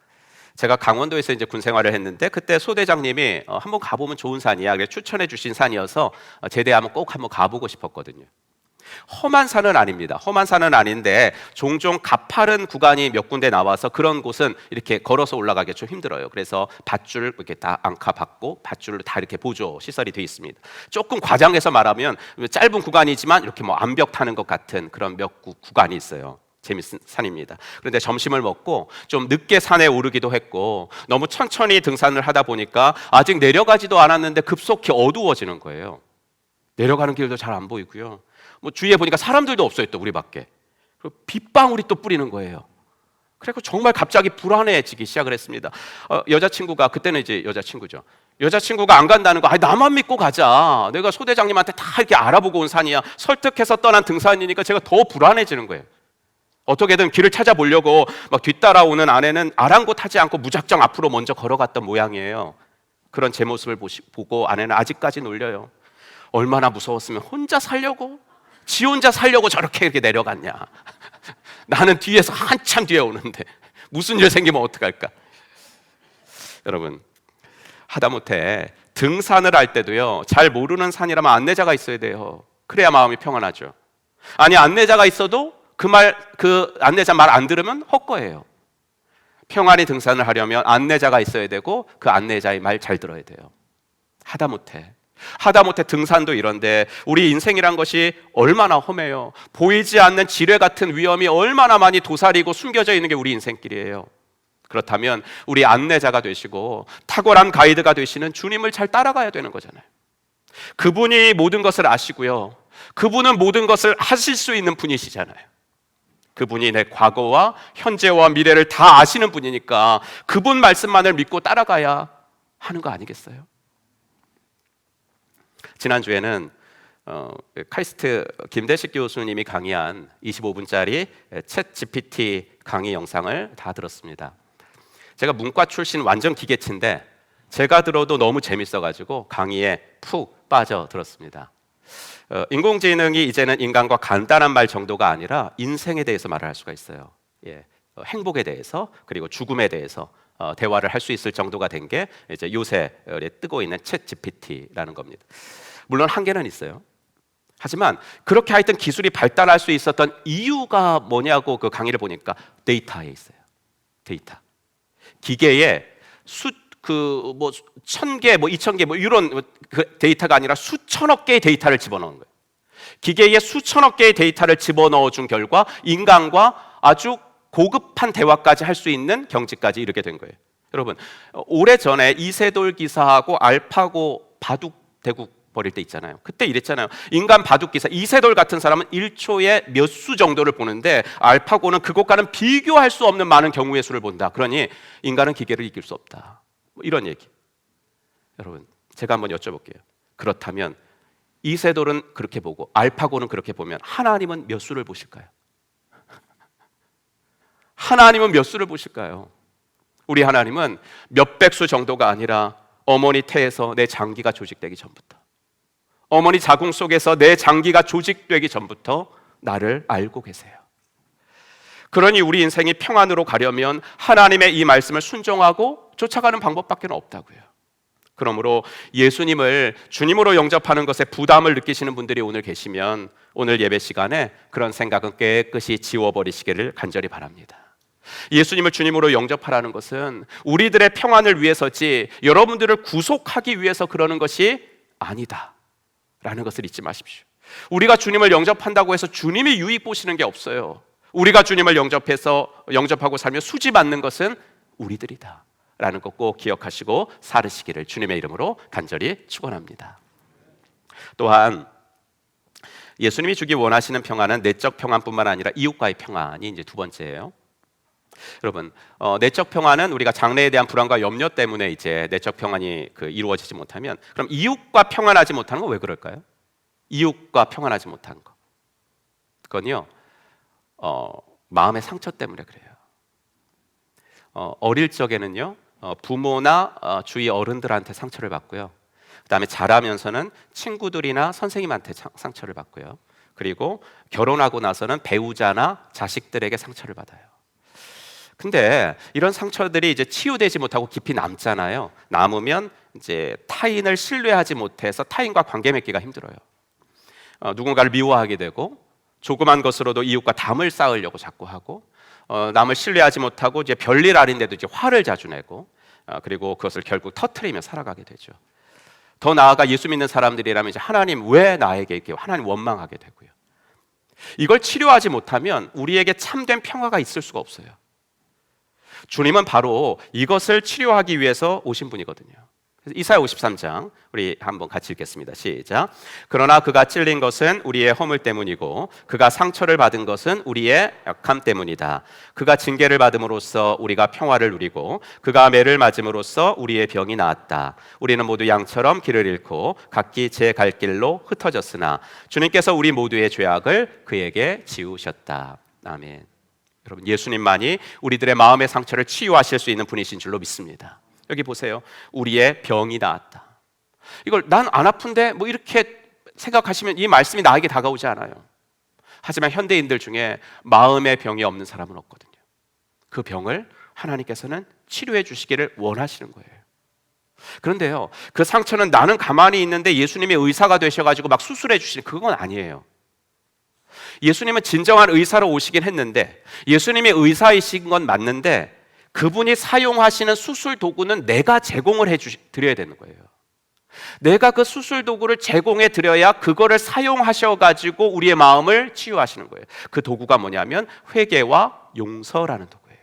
제가 강원도에서 이제 군 생활을 했는데 그때 소대장님이 한번 가보면 좋은 산이야, 그래서 추천해 주신 산이어서 제대하면 꼭 한번 가보고 싶었거든요. 험한 산은 아닙니다. 험한 산은 아닌데 종종 가파른 구간이 몇 군데 나와서 그런 곳은 이렇게 걸어서 올라가기 좀 힘들어요. 그래서 밧줄 이렇게 다 앙카 받고 밧줄로 다 이렇게 보조 시설이 되어 있습니다. 조금 과장해서 말하면 짧은 구간이지만 이렇게 뭐 암벽 타는 것 같은 그런 몇 구간이 있어요. 재밌는 산입니다. 그런데 점심을 먹고 좀 늦게 산에 오르기도 했고 너무 천천히 등산을 하다 보니까 아직 내려가지도 않았는데 급속히 어두워지는 거예요. 내려가는 길도 잘 안 보이고요. 뭐 주위에 보니까 사람들도 없어요. 또 우리 밖에. 그리고 빗방울이 또 뿌리는 거예요. 그래서 정말 갑자기 불안해지기 시작을 했습니다. 여자친구가, 그때는 이제 여자친구죠. 여자친구가 안 간다는 거, 아니 나만 믿고 가자. 내가 소대장님한테 다 이렇게 알아보고 온 산이야. 설득해서 떠난 등산이니까 제가 더 불안해지는 거예요. 어떻게든 길을 찾아보려고 막 뒤따라오는 아내는 아랑곳하지 않고 무작정 앞으로 먼저 걸어갔던 모양이에요. 그런 제 모습을 보고 아내는 아직까지 놀려요. 얼마나 무서웠으면 혼자 살려고, 지 혼자 살려고 저렇게 이렇게 내려갔냐. 나는 뒤에서 한참 뒤에 오는데 무슨 일 생기면 어떡할까. 여러분, 하다못해 등산을 할 때도요, 잘 모르는 산이라면 안내자가 있어야 돼요. 그래야 마음이 평안하죠. 아니, 안내자가 있어도 그 안내자 말 안 들으면 헛거예요. 평안히 등산을 하려면 안내자가 있어야 되고 그 안내자의 말 잘 들어야 돼요. 하다못해 등산도 이런데 우리 인생이란 것이 얼마나 험해요. 보이지 않는 지뢰 같은 위험이 얼마나 많이 도사리고 숨겨져 있는 게 우리 인생길이에요. 그렇다면 우리 안내자가 되시고 탁월한 가이드가 되시는 주님을 잘 따라가야 되는 거잖아요. 그분이 모든 것을 아시고요, 그분은 모든 것을 하실 수 있는 분이시잖아요. 그분이 내 과거와 현재와 미래를 다 아시는 분이니까 그분 말씀만을 믿고 따라가야 하는 거 아니겠어요? 지난주에는 카이스트 김대식 교수님이 강의한 25분짜리 챗 GPT 강의 영상을 다 들었습니다. 제가 문과 출신 완전 기계치인데 제가 들어도 너무 재밌어가지고 강의에 푹 빠져 들었습니다. 인공지능이 이제는 인간과 간단한 말 정도가 아니라 인생에 대해서 말을 할 수가 있어요. 행복에 대해서, 그리고 죽음에 대해서 대화를 할 수 있을 정도가 된 게 이제 요새 뜨고 있는 챗 GPT라는 겁니다. 물론 한계는 있어요. 하지만 그렇게 하여튼 기술이 발달할 수 있었던 이유가 뭐냐고 그 강의를 보니까 데이터에 있어요. 데이터. 기계에 1000개, 2000개 이런 그 데이터가 아니라 수천억 개의 데이터를 집어넣은 거예요. 기계에 수천억 개의 데이터를 집어넣어 준 결과 인간과 아주 고급한 대화까지 할 수 있는 경지까지 이르게 된 거예요. 여러분, 오래전에 이세돌 기사하고 알파고 바둑 대국 벌일 때 있잖아요. 그때 이랬잖아요. 인간 바둑 기사 이세돌 같은 사람은 1초에 몇 수 정도를 보는데 알파고는 그것과는 비교할 수 없는 많은 경우의 수를 본다. 그러니 인간은 기계를 이길 수 없다. 이런 얘기. 여러분, 제가 한번 여쭤볼게요. 그렇다면 이세돌은 그렇게 보고 알파고는 그렇게 보면 하나님은 몇 수를 보실까요? 하나님은 몇 수를 보실까요? 우리 하나님은 몇백 수 정도가 아니라 어머니 태에서 내 장기가 조직되기 전부터, 어머니 자궁 속에서 내 장기가 조직되기 전부터 나를 알고 계세요. 그러니 우리 인생이 평안으로 가려면 하나님의 이 말씀을 순종하고 쫓아가는 방법밖에 없다고요. 그러므로 예수님을 주님으로 영접하는 것에 부담을 느끼시는 분들이 오늘 계시면 오늘 예배 시간에 그런 생각은 깨끗이 지워버리시기를 간절히 바랍니다. 예수님을 주님으로 영접하라는 것은 우리들의 평안을 위해서지 여러분들을 구속하기 위해서 그러는 것이 아니다 라는 것을 잊지 마십시오. 우리가 주님을 영접한다고 해서 주님이 유익 보시는 게 없어요. 우리가 주님을 영접하고 살며 수지 받는 것은 우리들이다 라는 것 꼭 기억하시고 살으시기를 주님의 이름으로 간절히 축원합니다. 또한 예수님이 주기 원하시는 평안은 내적 평안뿐만 아니라 이웃과의 평안이 이제 두 번째예요. 여러분, 내적 평안은 우리가 장래에 대한 불안과 염려 때문에 이제 내적 평안이 이루어지지 못하면, 그럼 이웃과 평안하지 못하는 건 왜 그럴까요? 이웃과 평안하지 못하는 거, 그건요, 마음의 상처 때문에 그래요. 어릴 적에는요, 부모나 주위 어른들한테 상처를 받고요. 그다음에 자라면서는 친구들이나 선생님한테 상처를 받고요. 그리고 결혼하고 나서는 배우자나 자식들에게 상처를 받아요. 근데 이런 상처들이 이제 치유되지 못하고 깊이 남잖아요. 남으면 이제 타인을 신뢰하지 못해서 타인과 관계 맺기가 힘들어요. 누군가를 미워하게 되고, 조그만 것으로도 이웃과 담을 쌓으려고 자꾸 하고, 남을 신뢰하지 못하고 이제 별일 아닌데도 이제 화를 자주 내고, 그리고 그것을 결국 터트리며 살아가게 되죠. 더 나아가 예수 믿는 사람들이라면 이제 하나님 왜 나에게 이렇게, 하나님 원망하게 되고요. 이걸 치료하지 못하면 우리에게 참된 평화가 있을 수가 없어요. 주님은 바로 이것을 치료하기 위해서 오신 분이거든요. 이사야 53장 우리 한번 같이 읽겠습니다. 시작. 그러나 그가 찔린 것은 우리의 허물 때문이고 그가 상처를 받은 것은 우리의 약함 때문이다. 그가 징계를 받음으로써 우리가 평화를 누리고 그가 매를 맞음으로써 우리의 병이 나았다. 우리는 모두 양처럼 길을 잃고 각기 제 갈 길로 흩어졌으나 주님께서 우리 모두의 죄악을 그에게 지우셨다. 아멘. 여러분, 예수님만이 우리들의 마음의 상처를 치유하실 수 있는 분이신 줄로 믿습니다. 여기 보세요. 우리의 병이 나았다. 이걸 난 안 아픈데 뭐 이렇게 생각하시면 이 말씀이 나에게 다가오지 않아요. 하지만 현대인들 중에 마음의 병이 없는 사람은 없거든요. 그 병을 하나님께서는 치료해 주시기를 원하시는 거예요. 그런데요, 그 상처는 나는 가만히 있는데 예수님이 의사가 되셔가지고 막 수술해 주시는 그건 아니에요. 예수님은 진정한 의사로 오시긴 했는데, 예수님이 의사이신 건 맞는데 그분이 사용하시는 수술 도구는 내가 제공을 드려야 되는 거예요. 내가 그 수술 도구를 제공해 드려야 그거를 사용하셔가지고 우리의 마음을 치유하시는 거예요. 그 도구가 뭐냐면 회개와 용서라는 도구예요.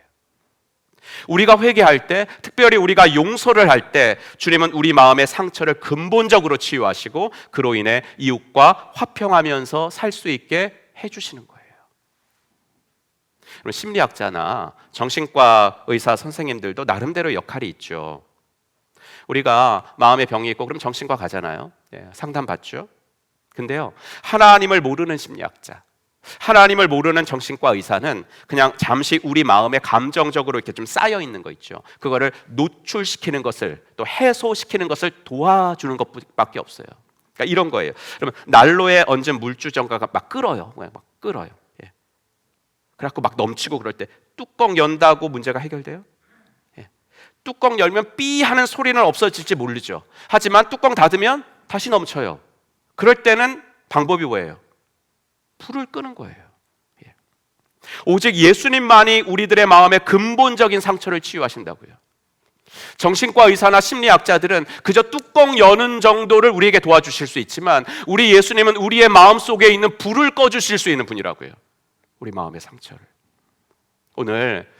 우리가 회개할 때, 특별히 우리가 용서를 할 때 주님은 우리 마음의 상처를 근본적으로 치유하시고 그로 인해 이웃과 화평하면서 살 수 있게 해주시는 거예요. 심리학자나 정신과 의사 선생님들도 나름대로 역할이 있죠. 우리가 마음의 병이 있고 그럼 정신과 가잖아요. 상담 받죠. 근데요, 하나님을 모르는 심리학자, 하나님을 모르는 정신과 의사는 그냥 잠시 우리 마음에 감정적으로 이렇게 좀 쌓여 있는 거 있죠. 그거를 노출시키는 것을, 또 해소시키는 것을 도와주는 것밖에 없어요. 그러니까 이런 거예요. 그러면 난로에 얹은 물주정가가 막 끓어요. 막 끓어요. 그래갖고 막 넘치고 그럴 때 뚜껑 연다고 문제가 해결돼요? 뚜껑 열면 삐 하는 소리는 없어질지 모르죠. 하지만 뚜껑 닫으면 다시 넘쳐요. 그럴 때는 방법이 뭐예요? 불을 끄는 거예요. 오직 예수님만이 우리들의 마음의 근본적인 상처를 치유하신다고요. 정신과 의사나 심리학자들은 그저 뚜껑 여는 정도를 우리에게 도와주실 수 있지만 우리 예수님은 우리의 마음 속에 있는 불을 꺼주실 수 있는 분이라고요. 우리 마음의 상처를. 오늘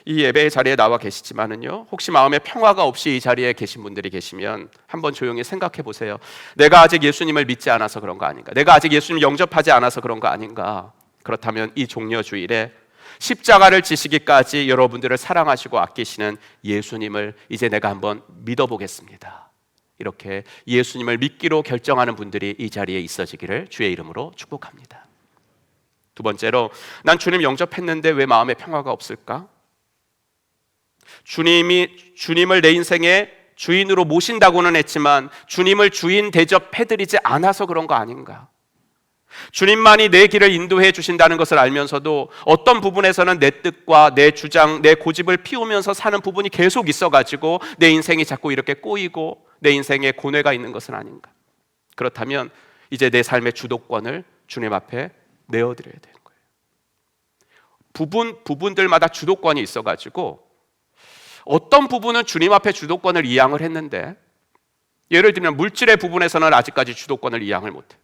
이 예배의 자리에 나와 계시지만은요, 혹시 마음에 평화가 없이 이 자리에 계신 분들이 계시면 한번 조용히 생각해 보세요. 내가 아직 예수님을 믿지 않아서 그런 거 아닌가? 내가 아직 예수님 영접하지 않아서 그런 거 아닌가? 그렇다면 이 종려 주일에 십자가를 지시기까지 여러분들을 사랑하시고 아끼시는 예수님을 이제 내가 한번 믿어보겠습니다. 이렇게 예수님을 믿기로 결정하는 분들이 이 자리에 있어지기를 주의 이름으로 축복합니다. 두 번째로, 난 주님 영접했는데 왜 마음에 평화가 없을까? 주님을 내 인생의 주인으로 모신다고는 했지만 주님을 주인 대접해드리지 않아서 그런 거 아닌가? 주님만이 내 길을 인도해 주신다는 것을 알면서도 어떤 부분에서는 내 뜻과 내 주장, 내 고집을 피우면서 사는 부분이 계속 있어가지고 내 인생이 자꾸 이렇게 꼬이고 내 인생에 고뇌가 있는 것은 아닌가? 그렇다면 이제 내 삶의 주도권을 주님 앞에 내어드려야 되는 거예요. 부분들마다 주도권이 있어가지고 어떤 부분은 주님 앞에 주도권을 이양을 했는데, 예를 들면 물질의 부분에서는 아직까지 주도권을 이양을 못해.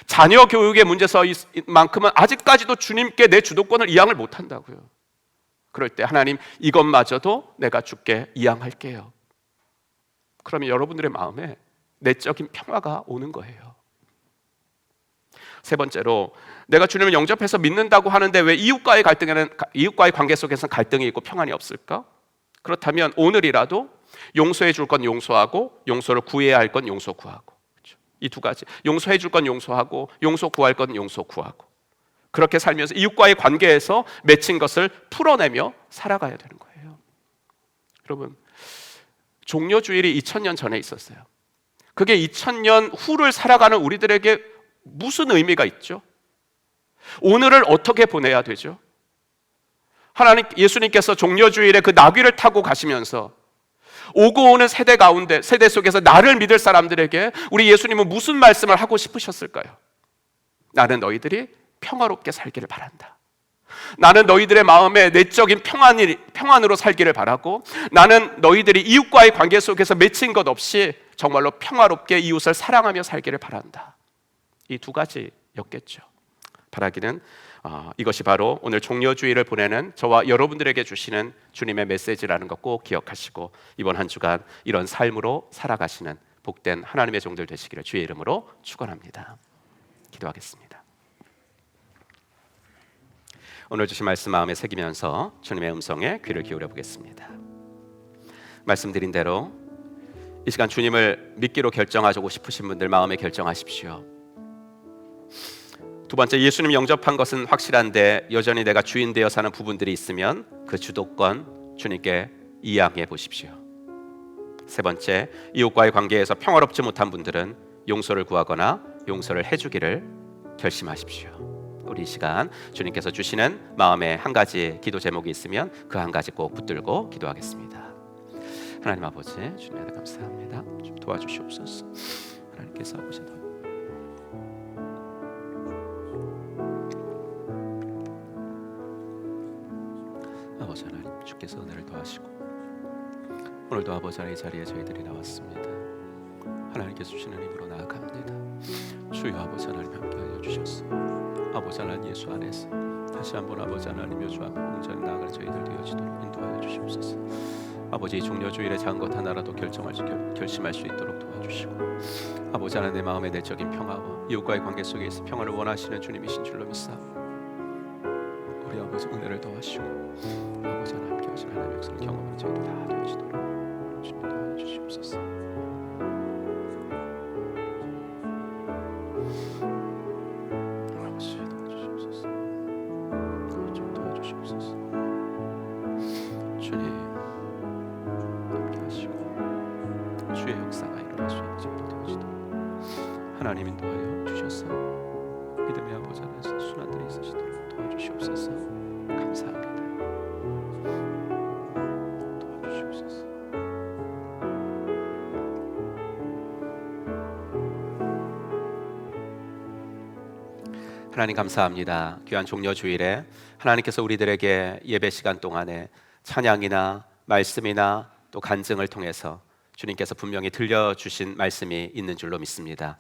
자녀 교육의 문제만큼은 아직까지도 주님께 내 주도권을 이양을 못한다고요. 그럴 때 하나님, 이것마저도 내가 주께 이양할게요. 그러면 여러분들의 마음에 내적인 평화가 오는 거예요. 세 번째로, 내가 주님을 영접해서 믿는다고 하는데 왜 이웃과의 관계 속에서는 갈등이 있고 평안이 없을까? 그렇다면 오늘이라도 용서해 줄 건 용서하고 용서를 구해야 할 건 용서 구하고, 그렇죠? 이 두 가지, 용서해 줄 건 용서하고 용서 구할 건 용서 구하고, 그렇게 살면서 이웃과의 관계에서 맺힌 것을 풀어내며 살아가야 되는 거예요. 여러분, 종려주일이 2000년 전에 있었어요. 그게 2000년 후를 살아가는 우리들에게 무슨 의미가 있죠? 오늘을 어떻게 보내야 되죠? 예수님께서 종려주일에 그 나귀를 타고 가시면서 오고 오는 세대 속에서 나를 믿을 사람들에게 우리 예수님은 무슨 말씀을 하고 싶으셨을까요? 나는 너희들이 평화롭게 살기를 바란다. 나는 너희들의 마음에 내적인 평안으로 살기를 바라고, 나는 너희들이 이웃과의 관계 속에서 맺힌 것 없이 정말로 평화롭게 이웃을 사랑하며 살기를 바란다. 이 두 가지였겠죠. 바라기는 이것이 바로 오늘 종려주일을 보내는 저와 여러분들에게 주시는 주님의 메시지라는 것 꼭 기억하시고, 이번 한 주간 이런 삶으로 살아가시는 복된 하나님의 종들 되시기를 주의 이름으로 축원합니다. 기도하겠습니다. 오늘 주신 말씀 마음에 새기면서 주님의 음성에 귀를 기울여 보겠습니다. 말씀드린 대로 이 시간 주님을 믿기로 결정하고 싶으신 분들 마음에 결정하십시오. 두 번째, 예수님 영접한 것은 확실한데 여전히 내가 주인 되어 사는 부분들이 있으면 그 주도권 주님께 이양해 보십시오. 세 번째, 이웃과의 관계에서 평화롭지 못한 분들은 용서를 구하거나 용서를 해주기를 결심하십시오. 우리 이 시간 주님께서 주시는 마음에 한 가지 기도 제목이 있으면 그 한 가지 꼭 붙들고 기도하겠습니다. 하나님 아버지, 주님 안에 감사합니다. 좀 도와주시옵소서. 하나님께서 아버지 하나님, 주께서 은혜를 더하시고 오늘도 아버지 하나님 이 자리에 저희들이 나왔습니다. 하나님께서 주시는 힘으로 나아갑니다. 주여 아버지 하나님 함께하여 주셨소. 아버지 하나님 예수 안에서 다시 한번 아버지 하나님 주 앞에 온전히 나아갈 저희들 되어지도록 인도하여 주시옵소서. 아버지, 이 종려주일에 작은 것 하나라도 결심할 수 있도록 도와주시고, 아버지 하나님 내 마음의 내적인 평화와 이웃과의 관계 속에서 평화를 원하시는 주님이신 줄로 믿사옵니다. 우리 아버지 은혜를 더하시고 아버지 하나님 함께하신 하나님의 역사를 경험하는 저희들 다 되어지도록 주님 도와주시옵소서. 하나님 인도하여 주셔서 믿음의 아버지 안에서 순환들이 있으시도록 도와주시옵소서. 감사합니다. 도와주시옵소서. 하나님 감사합니다. 귀한 종려주일에 하나님께서 우리들에게 예배 시간 동안에 찬양이나 말씀이나 또 간증을 통해서 주님께서 분명히 들려주신 말씀이 있는 줄로 믿습니다.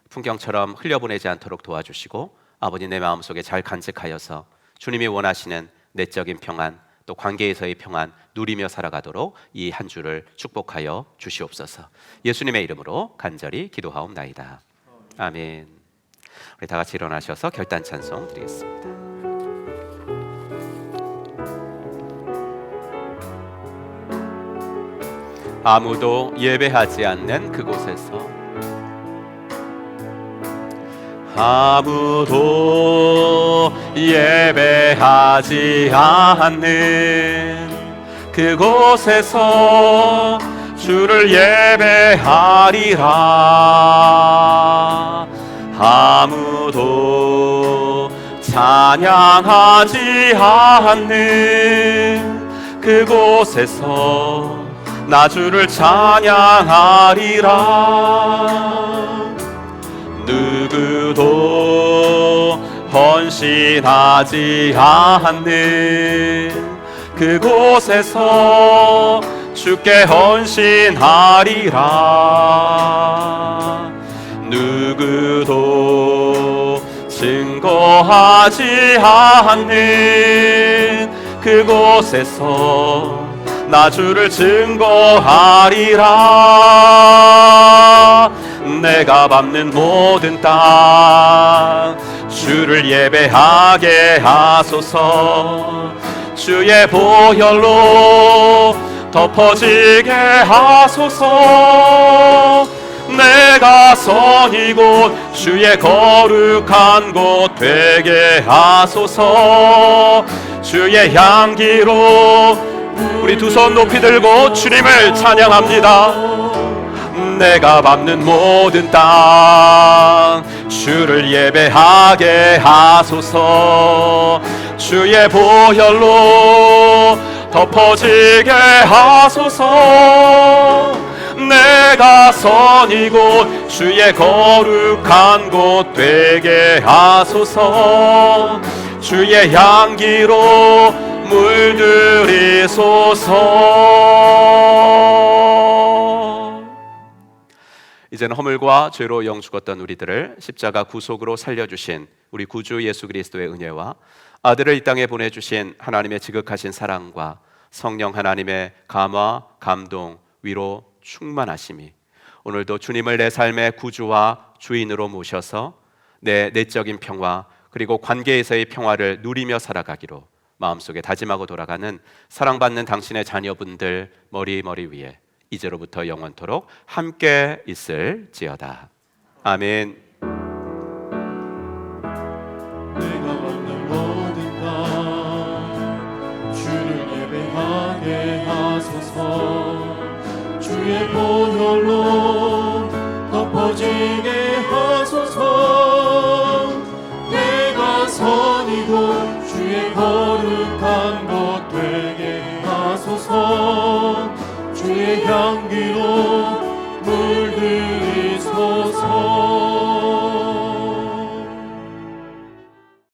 풍경처럼 흘려보내지 않도록 도와주시고 아버지 내 마음속에 잘 간직하여서 주님이 원하시는 내적인 평안 또 관계에서의 평안 누리며 살아가도록 이 한 주를 축복하여 주시옵소서. 예수님의 이름으로 간절히 기도하옵나이다. 아멘. 우리 다 같이 일어나셔서 결단 찬송 드리겠습니다. 아무도 예배하지 않는 그곳에서, 아무도 예배하지 않는 그곳에서 주를 예배하리라. 아무도 찬양하지 않는 그곳에서 나 주를 찬양하리라. 누구도 헌신하지 않는 그곳에서 주께 헌신하리라. 누구도 증거하지 않는 그곳에서 나 주를 증거하리라. 내가 밟는 모든 땅 주를 예배하게 하소서. 주의 보혈로 덮어지게 하소서. 내가 선 이곳 주의 거룩한 곳 되게 하소서. 주의 향기로 우리 두 손 높이 들고 주님을 찬양합니다. 내가 밟는 모든 땅 주를 예배하게 하소서. 주의 보혈로 덮어지게 하소서. 내가 선 이곳 주의 거룩한 곳 되게 하소서. 주의 향기로 물들이소서. 이제는 허물과 죄로 영 죽었던 우리들을 십자가 구속으로 살려주신 우리 구주 예수 그리스도의 은혜와 아들을 이 땅에 보내주신 하나님의 지극하신 사랑과 성령 하나님의 감화, 감동, 위로, 충만하심이 오늘도 주님을 내 삶의 구주와 주인으로 모셔서 내 내적인 평화 그리고 관계에서의 평화를 누리며 살아가기로 마음속에 다짐하고 돌아가는 사랑받는 당신의 자녀분들 머리 위에 이제로부터 영원토록 함께 있을지어다. 아멘. 내가 밟는 모든 땅 주를 예배하게 하소서. 주의 보혈로 덮어지게 하소서. 내가 선 이곳 주의 거룩한 곳 되게 하소서. 주의 향기